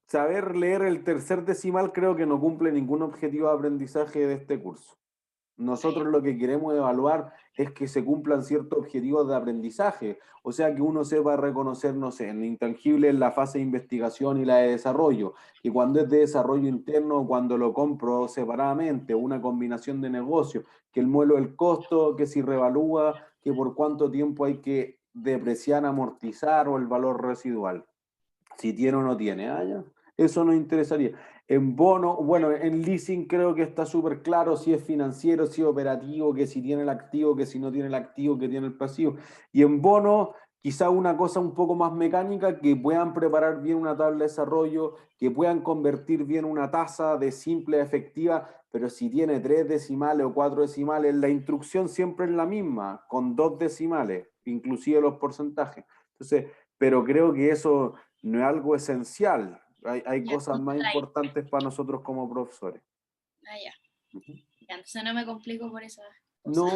saber leer el tercer decimal creo que no cumple ningún objetivo de aprendizaje de este curso. Nosotros lo que queremos evaluar es que se cumplan ciertos objetivos de aprendizaje, o sea, que uno sepa reconocer, no sé, en intangible en la fase de investigación y la de desarrollo, y cuando es de desarrollo interno, cuando lo compro separadamente, una combinación de negocios, que el modelo del costo, que si revalúa, que por cuánto tiempo hay que depreciar, amortizar o el valor residual, si tiene o no tiene. Ah, ya. Eso nos interesaría. En bono, bueno, en leasing creo que está súper claro si es financiero, si es operativo, que si tiene el activo, que si no tiene el activo, que tiene el pasivo. Y en bono, quizá una cosa un poco más mecánica, que puedan preparar bien una tabla de desarrollo, que puedan convertir bien una tasa de simple a efectiva, pero si tiene 3 decimales o 4 decimales, la instrucción siempre es la misma, con 2 decimales, inclusive los porcentajes. Entonces, pero creo que eso no es algo esencial. Hay Ya, cosas más importantes para nosotros como profesores. Ah, ya. Ujú. Ya, entonces no me complico por esa cosa. No,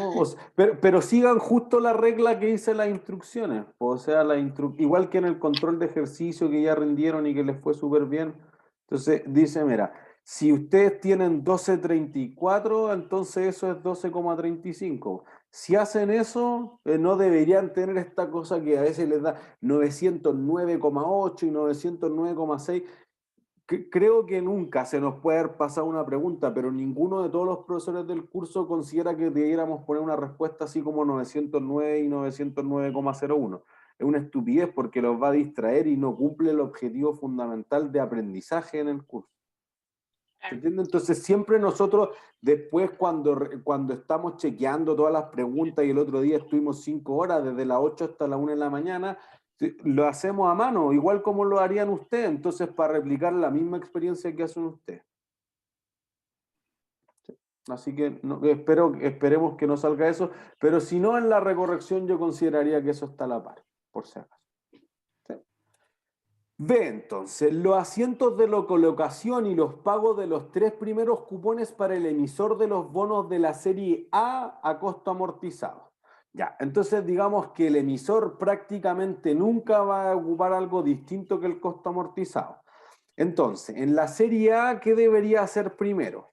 pero sigan justo la regla que dice las instrucciones. O sea, igual que en el control de ejercicio que ya rindieron y que les fue súper bien. Entonces dice, mira, si ustedes tienen 12,34, entonces eso es 12,35. Si hacen eso, no deberían tener esta cosa que a veces les da 909,8 y 909,6. Creo que nunca se nos puede haber pasado una pregunta, pero ninguno de todos los profesores del curso considera que debiéramos poner una respuesta así como 909 y 909,01. Es una estupidez porque los va a distraer y no cumple el objetivo fundamental de aprendizaje en el curso. ¿Se entiende? Entonces siempre nosotros, después cuando estamos chequeando todas las preguntas y el otro día estuvimos 5 horas, desde las 8 hasta las 1 de la mañana, lo hacemos a mano, igual como lo harían ustedes, entonces para replicar la misma experiencia que hacen ustedes. Así que esperemos que no salga eso, pero si no en la recorrección yo consideraría que eso está a la par, por si acaso. B, entonces, los asientos de la colocación y los pagos de los 3 primeros cupones para el emisor de los bonos de la serie A costo amortizado. Ya, entonces digamos que el emisor prácticamente nunca va a ocupar algo distinto que el costo amortizado. Entonces, en la serie A, ¿qué debería hacer primero?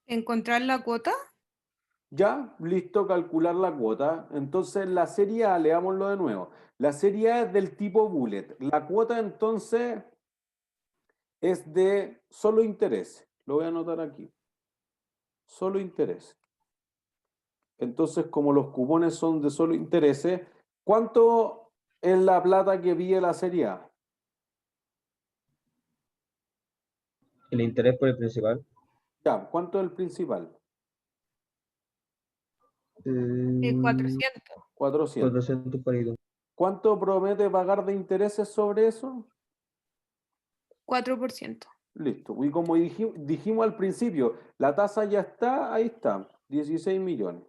¿Encontrar la cuota? Ya, listo, calcular la cuota. Entonces, la serie A, leámoslo de nuevo. La serie A es del tipo bullet. La cuota, entonces, es de solo interés. Lo voy a anotar aquí. Solo interés. Entonces, como los cupones son de solo intereses, ¿cuánto es la plata que pide la serie A? El interés por el principal. Ya, ¿cuánto es el principal? 400. 400. 400 palitos. ¿Cuánto promete pagar de intereses sobre eso? 4%. Listo. Y como dijimos al principio, la tasa ya está, ahí está, 16 millones.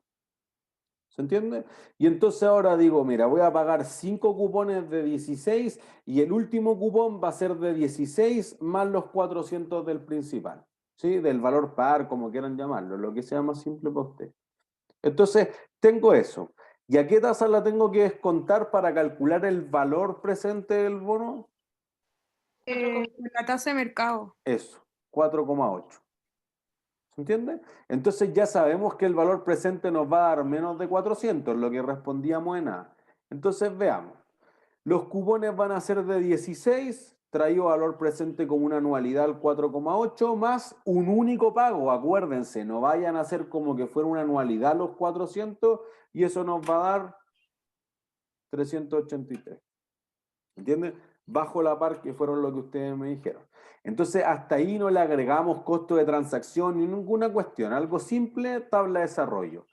¿Se entiende? Y entonces ahora digo, mira, voy a pagar 5 cupones de 16 y el último cupón va a ser de 16 más los 400 del principal. ¿Sí? Del valor par, como quieran llamarlo, lo que sea más simple para usted. Entonces, tengo eso. ¿Y a qué tasa la tengo que descontar para calcular el valor presente del bono? La tasa de mercado. Eso, 4,8. ¿Se entiende? Entonces ya sabemos que el valor presente nos va a dar menos de 400, lo que respondíamos en A. Entonces veamos. Los cupones van a ser de 16, traído valor presente como una anualidad al 4,8, más un único pago. Acuérdense, no vayan a hacer como que fuera una anualidad los 400 y eso nos va a dar 383. ¿Entienden? Bajo la par, que fueron lo que ustedes me dijeron. Entonces, hasta ahí no le agregamos costo de transacción ni ninguna cuestión. Algo simple, tabla de desarrollo.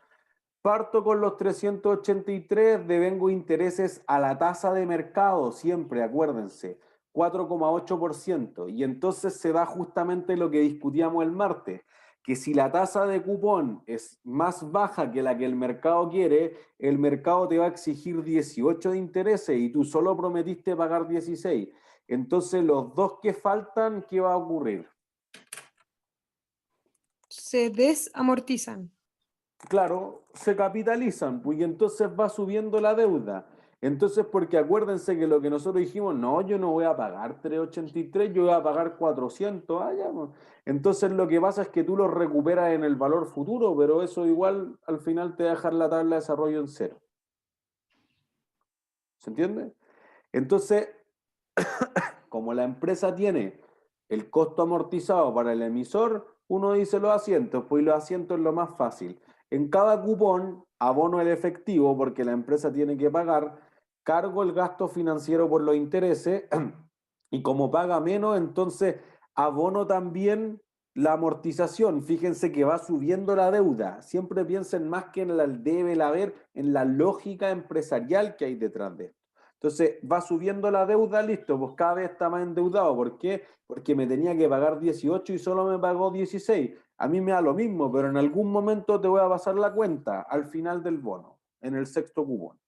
Parto con los 383, devengo intereses a la tasa de mercado, siempre, acuérdense, 4,8%. Y entonces se da justamente lo que discutíamos el martes, que si la tasa de cupón es más baja que la que el mercado quiere, el mercado te va a exigir 18 de intereses y tú solo prometiste pagar 16. Entonces los dos que faltan, ¿qué va a ocurrir? Se desamortizan. Claro, se capitalizan, pues, y entonces va subiendo la deuda. Entonces, porque acuérdense que lo que nosotros dijimos, no, yo no voy a pagar 383, yo voy a pagar 400. Ya, pues. Entonces lo que pasa es que tú lo recuperas en el valor futuro, pero eso igual al final te va a dejar la tabla de desarrollo en cero. ¿Se entiende? Entonces, como la empresa tiene el costo amortizado para el emisor, uno dice los asientos, pues los asientos es lo más fácil. En cada cupón, abono el efectivo porque la empresa tiene que pagar, cargo el gasto financiero por los intereses y como paga menos, entonces abono también la amortización. Fíjense que va subiendo la deuda. Siempre piensen más que en el debe, el haber, en la lógica empresarial que hay detrás de esto. Entonces va subiendo la deuda, listo, pues cada vez está más endeudado. ¿Por qué? Porque me tenía que pagar 18 y solo me pagó 16. A mí me da lo mismo, pero en algún momento te voy a pasar la cuenta al final del bono, en el sexto cupón.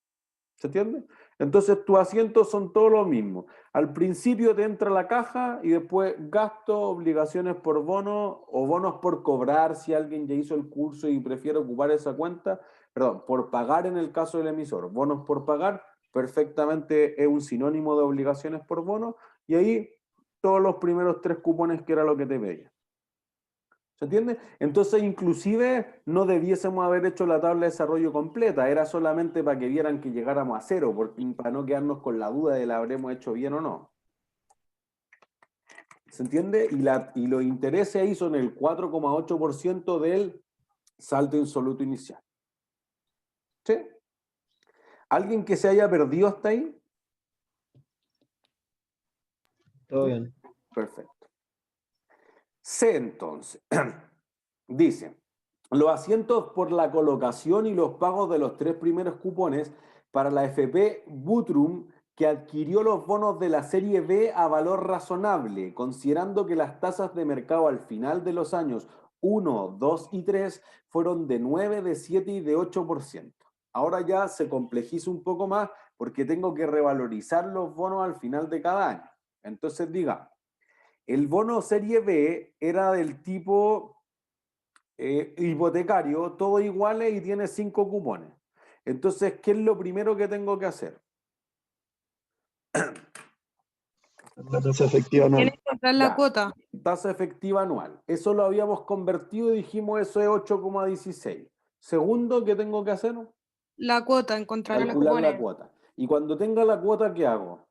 ¿Se entiende? Entonces tus asientos son todo lo mismo. Al principio te entra la caja y después gasto, obligaciones por bono o bonos por cobrar si alguien ya hizo el curso y prefiere ocupar esa cuenta. Perdón, por pagar en el caso del emisor. Bonos por pagar perfectamente es un sinónimo de obligaciones por bono y ahí todos los primeros 3 cupones que era lo que te pedía. ¿Se entiende? Entonces, inclusive, no debiésemos haber hecho la tabla de desarrollo completa, era solamente para que vieran que llegáramos a cero, porque, para no quedarnos con la duda de la habremos hecho bien o no. ¿Se entiende? Y los intereses ahí son el 4,8% del saldo insoluto inicial. ¿Sí? ¿Alguien que se haya perdido hasta ahí? Todo bien. Perfecto. C, entonces, dice, los asientos por la colocación y los pagos de los 3 primeros cupones para la FP Butrum que adquirió los bonos de la serie B a valor razonable, considerando que las tasas de mercado al final de los años 1, 2 y 3 fueron de 9, de 7 y de 8%. Ahora ya se complejiza un poco más porque tengo que revalorizar los bonos al final de cada año. Entonces, digamos, el bono serie B era del tipo hipotecario, todos iguales y tiene 5 cupones. Entonces, ¿qué es lo primero que tengo que hacer? La tasa efectiva Tienes anual. que encontrar la Ya. cuota. Tasa efectiva anual. Eso lo habíamos convertido y dijimos eso es 8,16. Segundo, ¿qué tengo que hacer? La cuota, encontrar los Calcular la cupones. cuota. Y cuando tenga la cuota, ¿qué hago?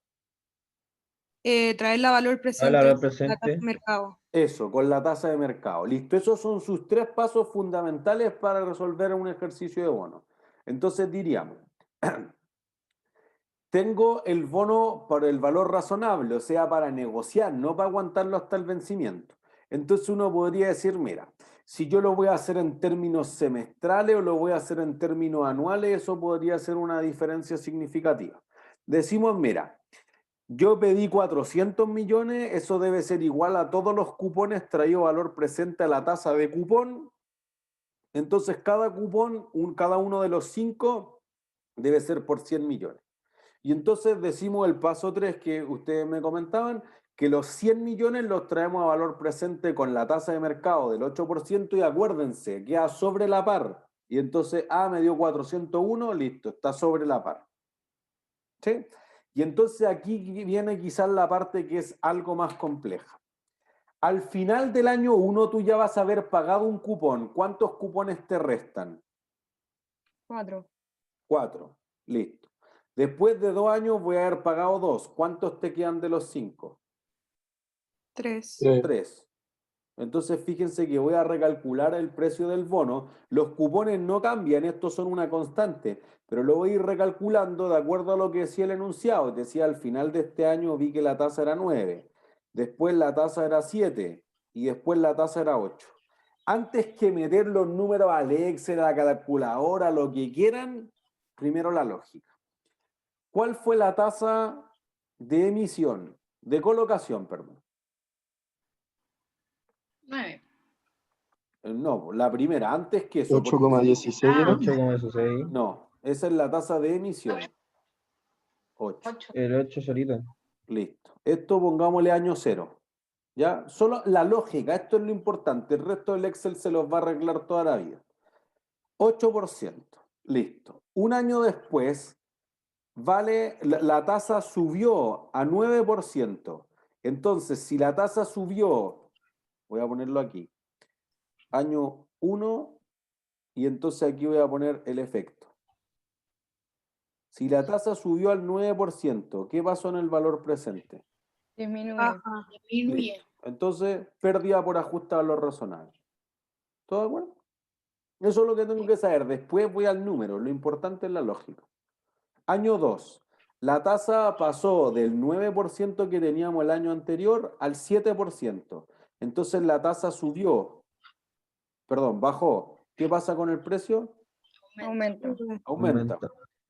Traer la valor presente. valor La tasa presente. de mercado. Eso, con la tasa de mercado. Listo, esos son sus 3 pasos fundamentales para resolver un ejercicio de bono. Entonces diríamos, tengo el bono por el valor razonable, o sea, para negociar, no para aguantarlo hasta el vencimiento. Entonces uno podría decir, mira, si yo lo voy a hacer en términos semestrales o lo voy a hacer en términos anuales, eso podría ser una diferencia significativa. Decimos, mira, yo pedí 400 millones, eso debe ser igual a todos los cupones traído valor presente a la tasa de cupón. Entonces cada cupón, cada uno de los 5 debe ser por 100 millones. Y entonces decimos el paso 3 que ustedes me comentaban, que los 100 millones los traemos a valor presente con la tasa de mercado del 8% y acuérdense, queda sobre la par. Y entonces, me dio 401, listo, está sobre la par. ¿Sí? Y entonces aquí viene quizás la parte que es algo más compleja. Al final del año 1 tú ya vas a haber pagado un cupón. ¿Cuántos cupones te restan? 4. 4. Listo. Después de 2 años voy a haber pagado 2. ¿Cuántos te quedan de los 5? 3. 3. Entonces fíjense que voy a recalcular el precio del bono. Los cupones no cambian, estos son una constante, pero lo voy a ir recalculando de acuerdo a lo que decía el enunciado. Decía, al final de este año vi que la tasa era 9, después la tasa era 7 y después la tasa era 8. Antes que meter los números al Excel, a la calculadora, lo que quieran, primero la lógica. ¿Cuál fue la tasa de emisión, de colocación, perdón? 9. No, la primera, antes que eso. 8,16 era. 8,16. No, esa es la tasa de emisión. 8. El 8 solito. Listo. Esto pongámosle año 0. ¿Ya? Solo la lógica, esto es lo importante. El resto del Excel se los va a arreglar toda la vida. 8%. Listo. Un año después, la tasa subió a 9%. Entonces, si la tasa subió, voy a ponerlo aquí, año 1, y entonces aquí voy a poner el efecto. Si la tasa subió al 9%, ¿qué pasó en el valor presente? Disminuye. Baja. Disminuye. Entonces, pérdida por ajustar lo razonable. ¿Todo de acuerdo? Eso es lo que tengo que saber. Después voy al número. Lo importante es la lógica. Año 2. La tasa pasó del 9% que teníamos el año anterior al 7%. Entonces la tasa subió. Perdón, bajó. ¿Qué pasa con el precio? Aumenta. Aumenta.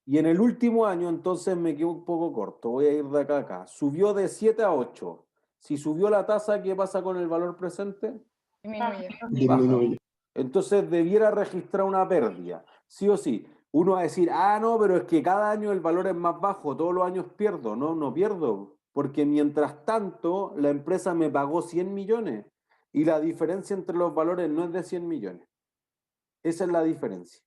Y en el último año, entonces me quedo un poco corto. Voy a ir de acá a acá. Subió de 7 a 8. Si subió la tasa, ¿qué pasa con el valor presente? Disminuye. Disminuye. Entonces debiera registrar una pérdida. Sí o sí. Uno va a decir, no, pero es que cada año el valor es más bajo, todos los años pierdo. No, no pierdo. Porque mientras tanto, la empresa me pagó 100 millones. Y la diferencia entre los valores no es de 100 millones. Esa es la diferencia.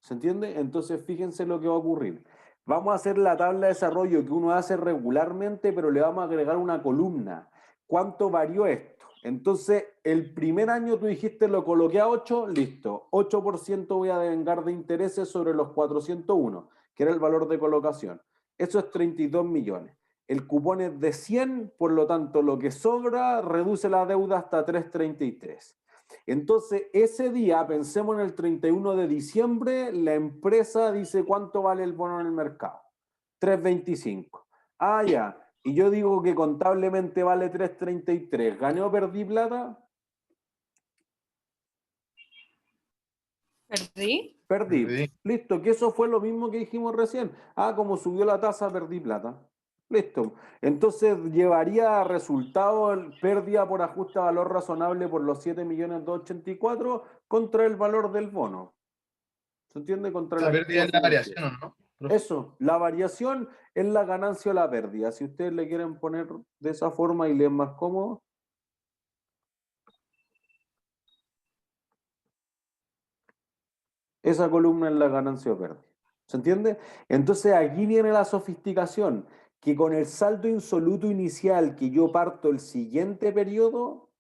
¿Se entiende? Entonces fíjense lo que va a ocurrir. Vamos a hacer la tabla de desarrollo que uno hace regularmente, pero le vamos a agregar una columna. ¿Cuánto varió esto? Entonces, el primer año tú dijiste lo coloqué a 8, listo. 8% voy a devengar de intereses sobre los 401, que era el valor de colocación. Eso es 32 millones. El cupón es de 100, por lo tanto, lo que sobra reduce la deuda hasta 333. Entonces, ese día, pensemos en el 31 de diciembre, la empresa dice cuánto vale el bono en el mercado. 325. Ah, ya. Y yo digo que contablemente vale 333. ¿Gané o perdí plata? ¿Perdí? Perdí. Perdí. Listo, que eso fue lo mismo que dijimos recién. Ah, como subió la tasa, perdí plata. Listo. Entonces llevaría a resultado pérdida por ajuste a valor razonable por los 7.284.000 contra el valor del bono. ¿Se entiende? Contra el La activo pérdida es la financiero. variación, ¿o no? Profe. Eso, la variación es la ganancia o la pérdida. Si ustedes le quieren poner de esa forma y le es más cómodo. Esa columna es la ganancia o pérdida. ¿Se entiende? Entonces aquí viene la sofisticación, que con el saldo insoluto inicial que yo parto el siguiente periodo,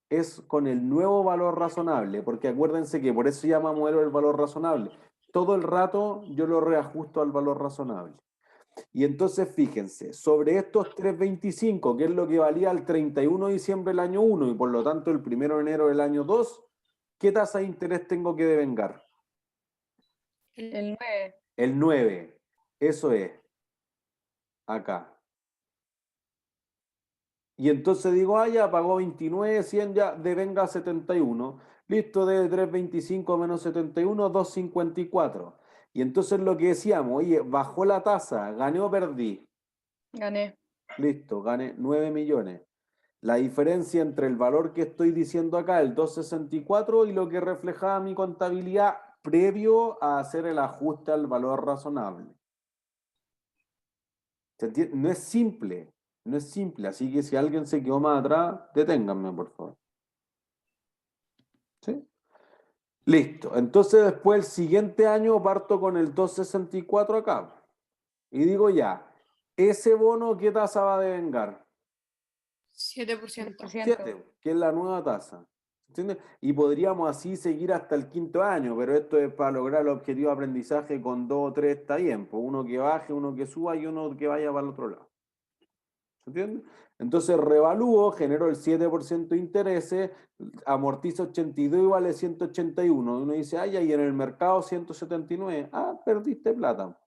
es con el nuevo valor razonable, porque acuérdense que por eso se llama modelo del valor razonable. Todo el rato yo lo reajusto al valor razonable. Y entonces fíjense, sobre estos 325, que es lo que valía el 31 de diciembre del año 1 y por lo tanto el 1 de enero del año 2, ¿qué tasa de interés tengo que devengar? El 9. El 9, eso es, acá. Y entonces digo, ah, ya pagó 29, 100, ya devenga 71. Listo, de 325 menos 71, 254. Y entonces lo que decíamos, oye, bajó la tasa, gané o perdí. Gané. Listo, gané 9 millones. La diferencia entre el valor que estoy diciendo acá, el 264, y lo que reflejaba mi contabilidad previo a hacer el ajuste al valor razonable. ¿Se entiende? No es simple, no es simple. Así que si alguien se quedó más atrás, deténganme, por favor. ¿Sí? Listo. Entonces después el siguiente año parto con el 264 acá. Y digo ya, ese bono, ¿qué tasa va a devengar? 7%. 7, que es la nueva tasa. ¿Entiendes? Y podríamos así seguir hasta el quinto año, pero esto es para lograr el objetivo de aprendizaje con 2 o 3 está bien. Pues uno que baje, uno que suba y uno que vaya para el otro lado. ¿Se entiende? Entonces revalúo, genero el 7% de intereses, amortizo 82 y vale 181. Y uno dice, ay, y en el mercado 179. Ah, perdiste plata.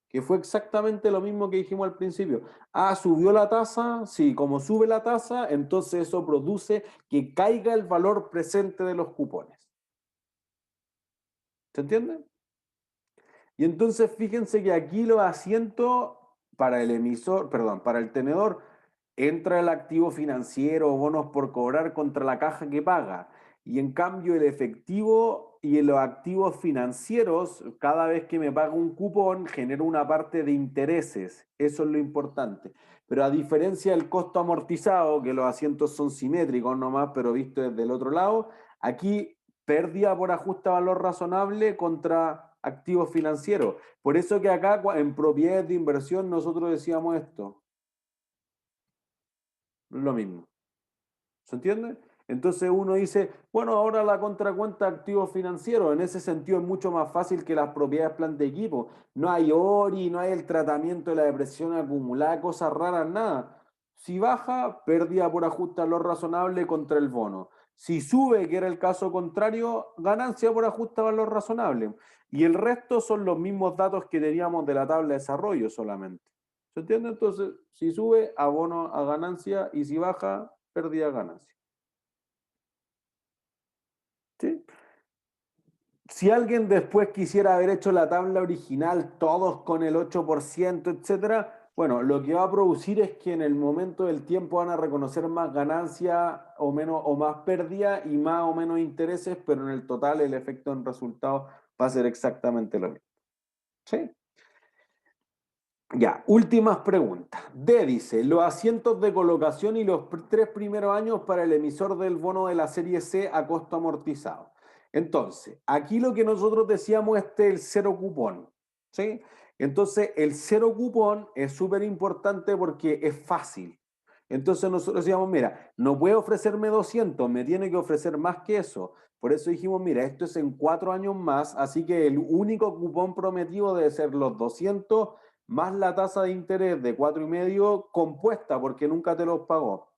Que fue exactamente lo mismo que dijimos al principio. Ah, subió la tasa. Sí, como sube la tasa, entonces eso produce que caiga el valor presente de los cupones. ¿Se entiende? Y entonces fíjense que aquí los asientos para el emisor, perdón, para el tenedor, entra el activo financiero o bonos por cobrar contra la caja que paga. Y en cambio el efectivo y los activos financieros, cada vez que me paga un cupón, genero una parte de intereses. Eso es lo importante. Pero a diferencia del costo amortizado, que los asientos son simétricos nomás, pero visto desde el otro lado, aquí pérdida por ajuste a valor razonable contra activos financieros. Por eso que acá en propiedades de inversión nosotros decíamos esto. Lo mismo. ¿Se entiende? Entonces uno dice, bueno, ahora la contracuenta de activos financieros, en ese sentido es mucho más fácil que las propiedades plan de equipo. No hay ORI, no hay el tratamiento de la depresión acumulada, cosas raras, nada. Si baja, pérdida por ajuste a lo razonable contra el bono. Si sube, que era el caso contrario, ganancia por ajuste a valor razonable. Y el resto son los mismos datos que teníamos de la tabla de desarrollo solamente. ¿Se entiende? Entonces, si sube, abono a ganancia, y si baja, pérdida a ganancia. ¿Sí? Si alguien después quisiera haber hecho la tabla original, todos con el 8%, etcétera, bueno, lo que va a producir es que en el momento del tiempo van a reconocer más ganancia o menos o más pérdida y más o menos intereses, pero en el total el efecto en resultado va a ser exactamente lo mismo. ¿Sí? Ya, últimas preguntas. D dice, los asientos de colocación y los 3 primeros años para el emisor del bono de la serie C a costo amortizado. Entonces, aquí lo que nosotros decíamos es el cero cupón, ¿sí? Entonces, el cero cupón es súper importante porque es fácil. Entonces nosotros decíamos, mira, no puede ofrecerme 200, me tiene que ofrecer más que eso. Por eso dijimos, mira, esto es en 4 años más, así que el único cupón prometido debe ser los 200 más la tasa de interés de 4,5 compuesta, porque nunca te los pagó,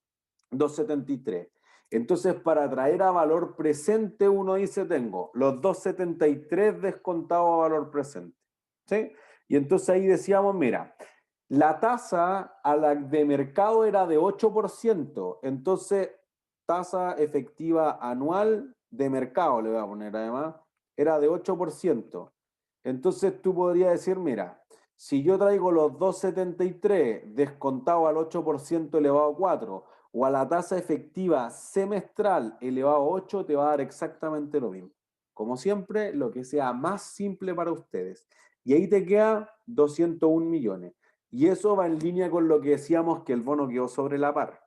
2,73. Entonces, para traer a valor presente, uno dice, tengo los 2,73 descontados a valor presente. ¿Sí? Y entonces ahí decíamos, mira, la tasa a la de mercado era de 8%, entonces tasa efectiva anual de mercado, le voy a poner además, era de 8%. Entonces tú podrías decir, mira, si yo traigo los 2,73 descontado al 8% elevado a 4, o a la tasa efectiva semestral elevado a 8, te va a dar exactamente lo mismo. Como siempre, lo que sea más simple para ustedes. Y ahí te queda 201 millones. Y eso va en línea con lo que decíamos que el bono quedó sobre la par.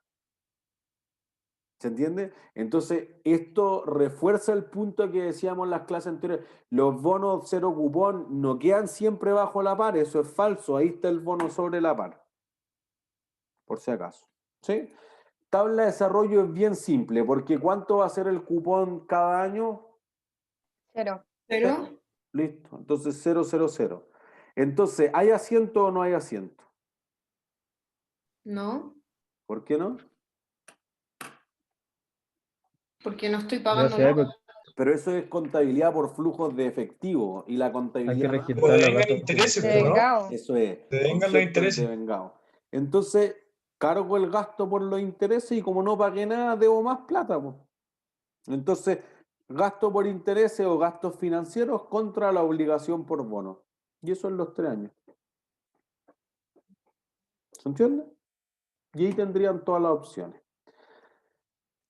¿Se entiende? Entonces, esto refuerza el punto que decíamos en las clases anteriores. Los bonos cero cupón no quedan siempre bajo la par, eso es falso. Ahí está el bono sobre la par. Por si acaso. ¿Sí? Tabla de desarrollo es bien simple, porque ¿cuánto va a ser el cupón cada año? 0. ¿Cero? Listo. Entonces 0, 0, 0. Entonces, ¿hay asiento o no hay asiento? No, ¿Por qué no? porque no estoy No pagando sé, nada. pues, Pero eso es contabilidad por flujos de efectivo y la hay que contabilidad más- registrar los Devengan gastos intereses, De pues, ¿no? vengado. eso es Devengan los concepto intereses. de vengado. Entonces, cargo el gasto por los intereses y como no pagué nada, debo más plata, pues. Entonces, gasto por intereses o gastos financieros contra la obligación por bono. Y eso en los 3 años. ¿Se entiende? Y ahí tendrían todas las opciones.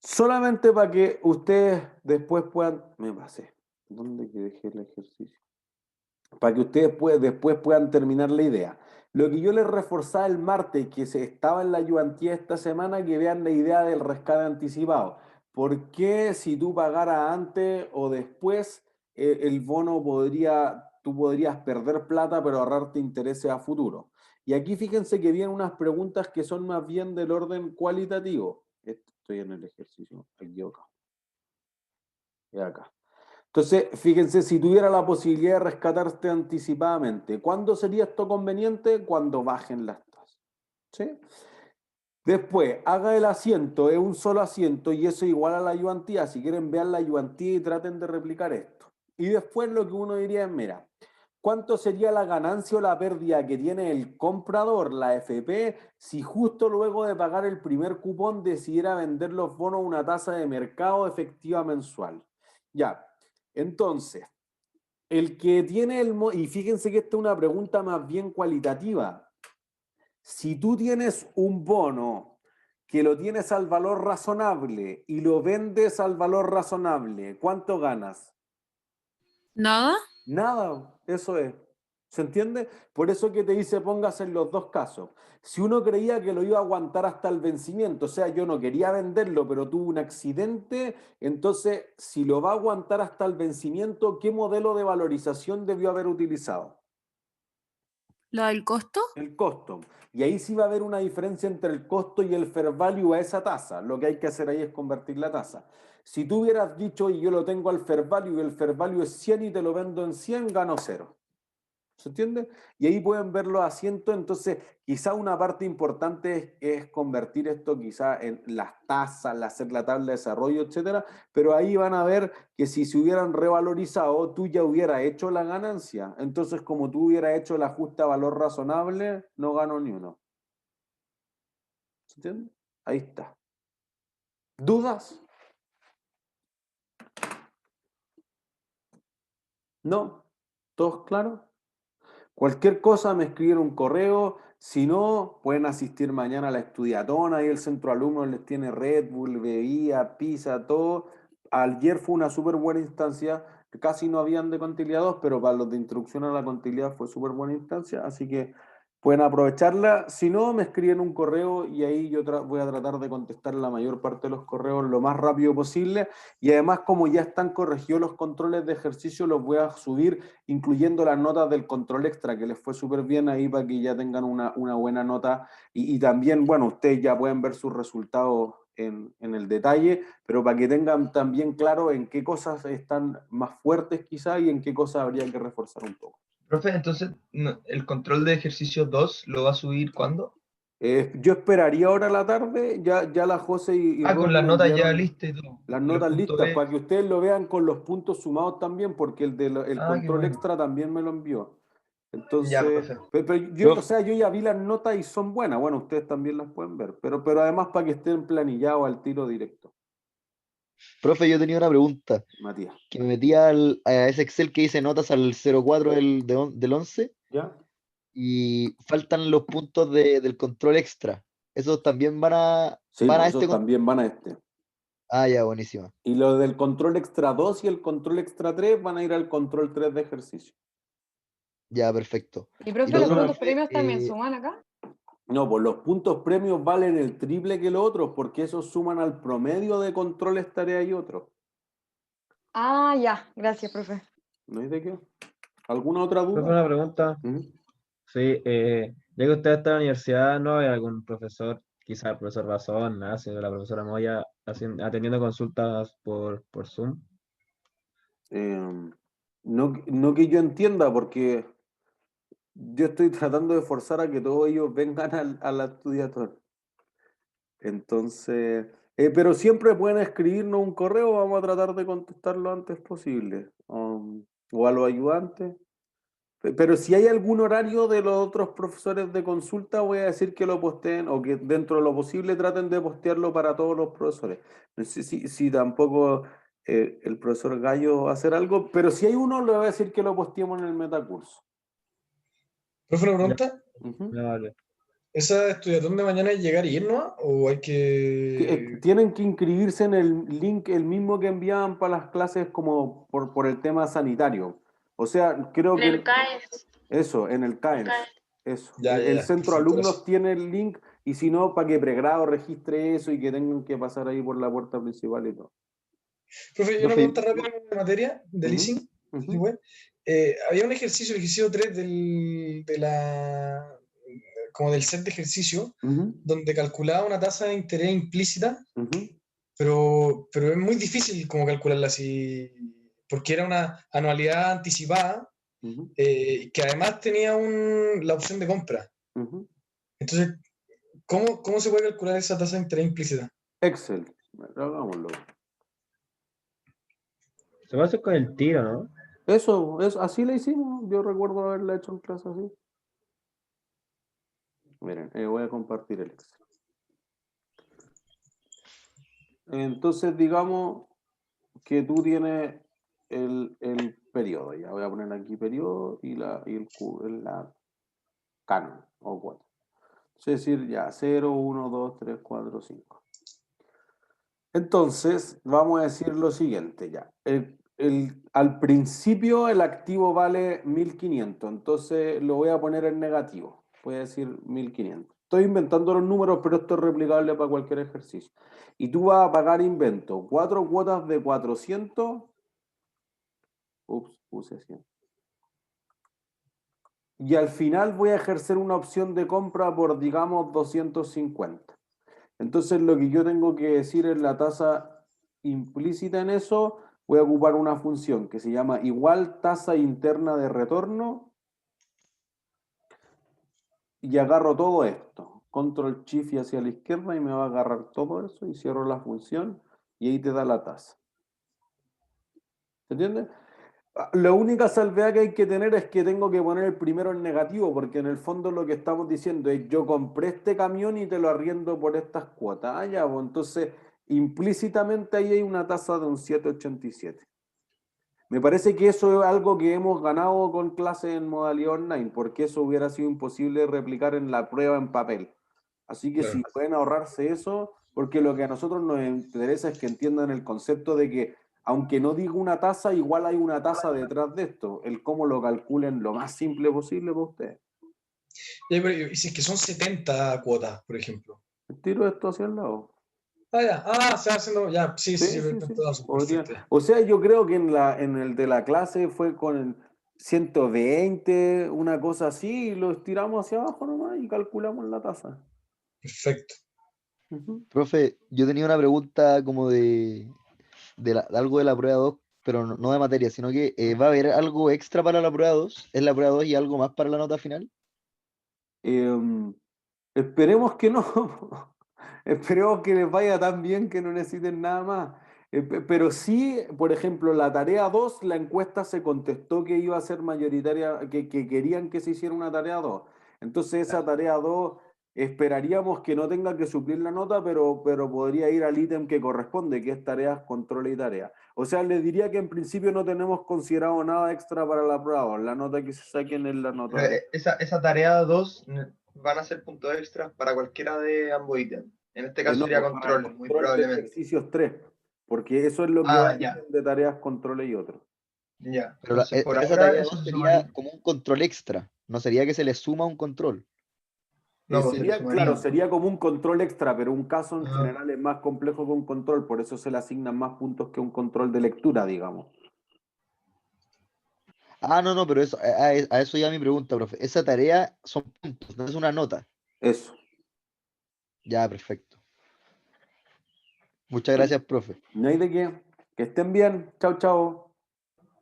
Solamente para que ustedes después puedan... Me pasé. ¿Dónde que dejé el ejercicio? Para que ustedes después puedan terminar la idea. Lo que yo les reforzaba el martes, que se estaba en la ayudantía esta semana, que vean la idea del rescate anticipado. ¿Por qué si tú pagaras antes o después, el bono tú podrías perder plata, pero ahorrarte intereses a futuro? Y aquí fíjense que vienen unas preguntas que son más bien del orden cualitativo. Estoy en el ejercicio, equivocado. Y acá. Entonces, fíjense, si tuviera la posibilidad de rescatarte anticipadamente, ¿cuándo sería esto conveniente? Cuando bajen las tasas. ¿Sí? Después, haga el asiento, es un solo asiento y eso igual a la ayudantía. Si quieren, vean la ayudantía y traten de replicar esto. Y después lo que uno diría es, mira, ¿cuánto sería la ganancia o la pérdida que tiene el comprador, la FP, si justo luego de pagar el primer cupón decidiera vender los bonos a una tasa de mercado efectiva mensual? Ya, entonces, el que tiene y fíjense que esta es una pregunta más bien cualitativa. Si tú tienes un bono que lo tienes al valor razonable y lo vendes al valor razonable, ¿cuánto ganas? ¿Nada? Nada, eso es. ¿Se entiende? Por eso que te dice póngase en los dos casos. Si uno creía que lo iba a aguantar hasta el vencimiento, o sea, yo no quería venderlo, pero tuve un accidente, entonces, si lo va a aguantar hasta el vencimiento, ¿qué modelo de valorización debió haber utilizado? ¿La del costo? El costo. Y ahí sí va a haber una diferencia entre el costo y el fair value a esa tasa. Lo que hay que hacer ahí es convertir la tasa. Si tú hubieras dicho, y yo lo tengo al fair value, y el fair value es 100 y te lo vendo en 100, gano 0. ¿Se entiende? Y ahí pueden ver los asientos. Entonces, quizá una parte importante es convertir esto quizá en las tasas, hacer la tabla de desarrollo, etcétera. Pero ahí van a ver que si se hubieran revalorizado, tú ya hubieras hecho la ganancia. Entonces, como tú hubieras hecho el ajuste a valor razonable, no gano ni uno. ¿Se entiende? Ahí está. ¿Dudas? ¿No? ¿Todos claros? Cualquier cosa me escriben un correo, si no, pueden asistir mañana a la estudiatona, ahí el centro de alumnos les tiene Red Bull, bebida, pizza, todo. Ayer fue una súper buena instancia, casi no habían de conciliados, pero para los de introducción a la contabilidad fue súper buena instancia, así que pueden aprovecharla. Si no, me escriben un correo y ahí yo voy a tratar de contestar la mayor parte de los correos lo más rápido posible. Y además, como ya están corregidos los controles de ejercicio, los voy a subir, incluyendo las notas del control extra, que les fue súper bien ahí para que ya tengan una buena nota. Y también, bueno, ustedes ya pueden ver sus resultados en el detalle, pero para que tengan también claro en qué cosas están más fuertes quizá y en qué cosas habría que reforzar un poco. Profe, entonces, ¿el control de ejercicio 2 lo va a subir cuándo? Yo esperaría ahora a la tarde, ya la José y Con Ron las me notas ya enviaron listas y todo. las Y los notas puntos listas B. para que ustedes lo vean con los puntos sumados también, porque el Qué control bueno. extra también me lo envió. Ya, Entonces, profe. pero yo, o sea, yo ya vi las notas y son buenas, bueno, ustedes también las pueden ver, pero además para que estén planillados al tiro directo, Profe, yo tenía una pregunta, Matías. que me metí a ese Excel que dice notas al 04 del 11 ¿Ya? y faltan los puntos del control extra. ¿Esos también Sí, van a pues este esos también van a este. Ah, ya, buenísima. Y los del control extra 2 y el control extra 3 van a ir al control 3 de ejercicio. Ya, perfecto. Y profe, lo los otro, puntos profe, premios también suman acá. No, pues los puntos premios valen el triple que los otros, porque esos suman al promedio de controles, tareas y otros. Ah, ya, gracias, profe. ¿No hay de qué? ¿Alguna otra Profe, duda? una pregunta. Sí, ya que usted está en la universidad, ¿no hay algún profesor, quizá el profesor Razón, Nace, o la profesora Moya, atendiendo consultas por Zoom? No que yo entienda, porque yo estoy tratando de forzar a que todos ellos vengan a la estudiatura. Entonces, pero siempre pueden escribirnos un correo, vamos a tratar de contestar lo antes posible. O a los ayudantes. Pero si hay algún horario de los otros profesores de consulta, voy a decir que lo posteen o que dentro de lo posible traten de postearlo para todos los profesores. No sé si tampoco el profesor Gallo va a hacer algo, pero si hay uno, le voy a decir que lo posteemos en el metacurso. Profe, una pregunta. Ujú. Vale. ¿Esa estudiatón de mañana es llegar y ir, no? ¿O hay que...? Tienen que inscribirse en el link, el mismo que enviaban para las clases como por el tema sanitario. O sea, creo que... CAES. Eso, en el CAES. Eso. Ya, El ya, centro perfecto, alumnos gracias. tiene el link y si no, para que pregrado registre eso y que tengan que pasar ahí por la puerta principal y todo. Profe, y una Profe, pregunta rápida de materia, de Ujú, leasing. ujú, ¿Sí fue? Había un ejercicio, el ejercicio 3 como del set de ejercicio, ujú, donde calculaba una tasa de interés implícita, ujú, pero es muy difícil como calcularla así, porque era una anualidad anticipada, ujú, que además tenía la opción de compra. ujú. Entonces, ¿cómo se puede calcular esa tasa de interés implícita? Excel. Hagámoslo. Se va a hacer con el tiro, ¿no? Eso, así le hicimos. Yo recuerdo haberla hecho en clase así. Miren, voy a compartir el Excel. Entonces, digamos que tú tienes el periodo. Ya voy a poner aquí periodo y la canon o cuota. Es decir, ya 0, 1, 2, 3, 4, 5. Entonces, vamos a decir lo siguiente ya. Al principio el activo vale 1500, entonces lo voy a poner en negativo. Voy a decir 1500. Estoy inventando los números, pero esto es replicable para cualquier ejercicio. Y tú vas a pagar invento 4 cuotas de 400. Ups, puse 100. Y al final voy a ejercer una opción de compra por, digamos, 250. Entonces lo que yo tengo que decir es la tasa implícita en eso. Voy a ocupar una función que se llama igual tasa interna de retorno y agarro todo esto. Control Shift y hacia la izquierda y me va a agarrar todo eso y cierro la función y ahí te da la tasa. ¿Se entiende? La única salvedad que hay que tener es que tengo que poner el primero en negativo, porque en el fondo lo que estamos diciendo es yo compré este camión y te lo arriendo por estas cuotas. Ah, ya, pues entonces implícitamente ahí hay una tasa de un 7,87. Me parece que eso es algo que hemos ganado con clases en modalidad online, porque eso hubiera sido imposible replicar en la prueba en papel. Así que si Claro. pueden ahorrarse eso, porque lo que a nosotros nos interesa es que entiendan el concepto de que aunque no diga una tasa, igual hay una tasa detrás de esto. El cómo lo calculen lo más simple posible para ustedes. Y si es que son 70 cuotas, por ejemplo. Tiro esto hacia el lado. Se va haciendo, ya, sí, Sí, sí, perfecto, podría. perfecto, ya. O sea, yo creo que en el de la clase fue con el 120, una cosa así, y lo estiramos hacia abajo nomás y calculamos la tasa. Perfecto. Ujú. Profe, yo tenía una pregunta como de algo de la prueba 2, pero no de materia, sino que ¿va a haber algo extra para la prueba 2? ¿Es la prueba 2 y algo más para la nota final? Em, Esperemos que no. Esperemos que les vaya tan bien que no necesiten nada más. Pero sí, por ejemplo, la tarea 2, la encuesta se contestó que iba a ser mayoritaria, que querían que se hiciera una tarea 2. Entonces esa tarea 2 esperaríamos que no tenga que suplir la nota, pero podría ir al ítem que corresponde, que es tareas, control y tarea. O sea, les diría que en principio no tenemos considerado nada extra para la prueba 2. La nota que se saquen es la nota. Pero esa tarea 2 van a ser puntos extras para cualquiera de ambos ítems. En este caso No, sería pues para el control, muy control de probablemente. ejercicios 3, porque eso es lo que va a Ya, de tareas, controles y otros. ya. Pero, Entonces, por pero esa ahora tarea eso 2 se sería sumaría. como un control extra, no sería que se le suma un control. No, pues se le Sería, claro, sumaría. sería como un control extra, pero un caso en Ah, general es más complejo que un control, por eso se le asignan más puntos que un control de lectura, digamos. Ah, no, pero eso, a eso ya mi pregunta, profe. Esa tarea son puntos, no es una nota. Eso. Ya, perfecto. Muchas gracias, profe. No hay de qué. Que estén bien. Chao, chao.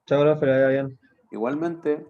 Chao, profe, que le vaya bien. Igualmente.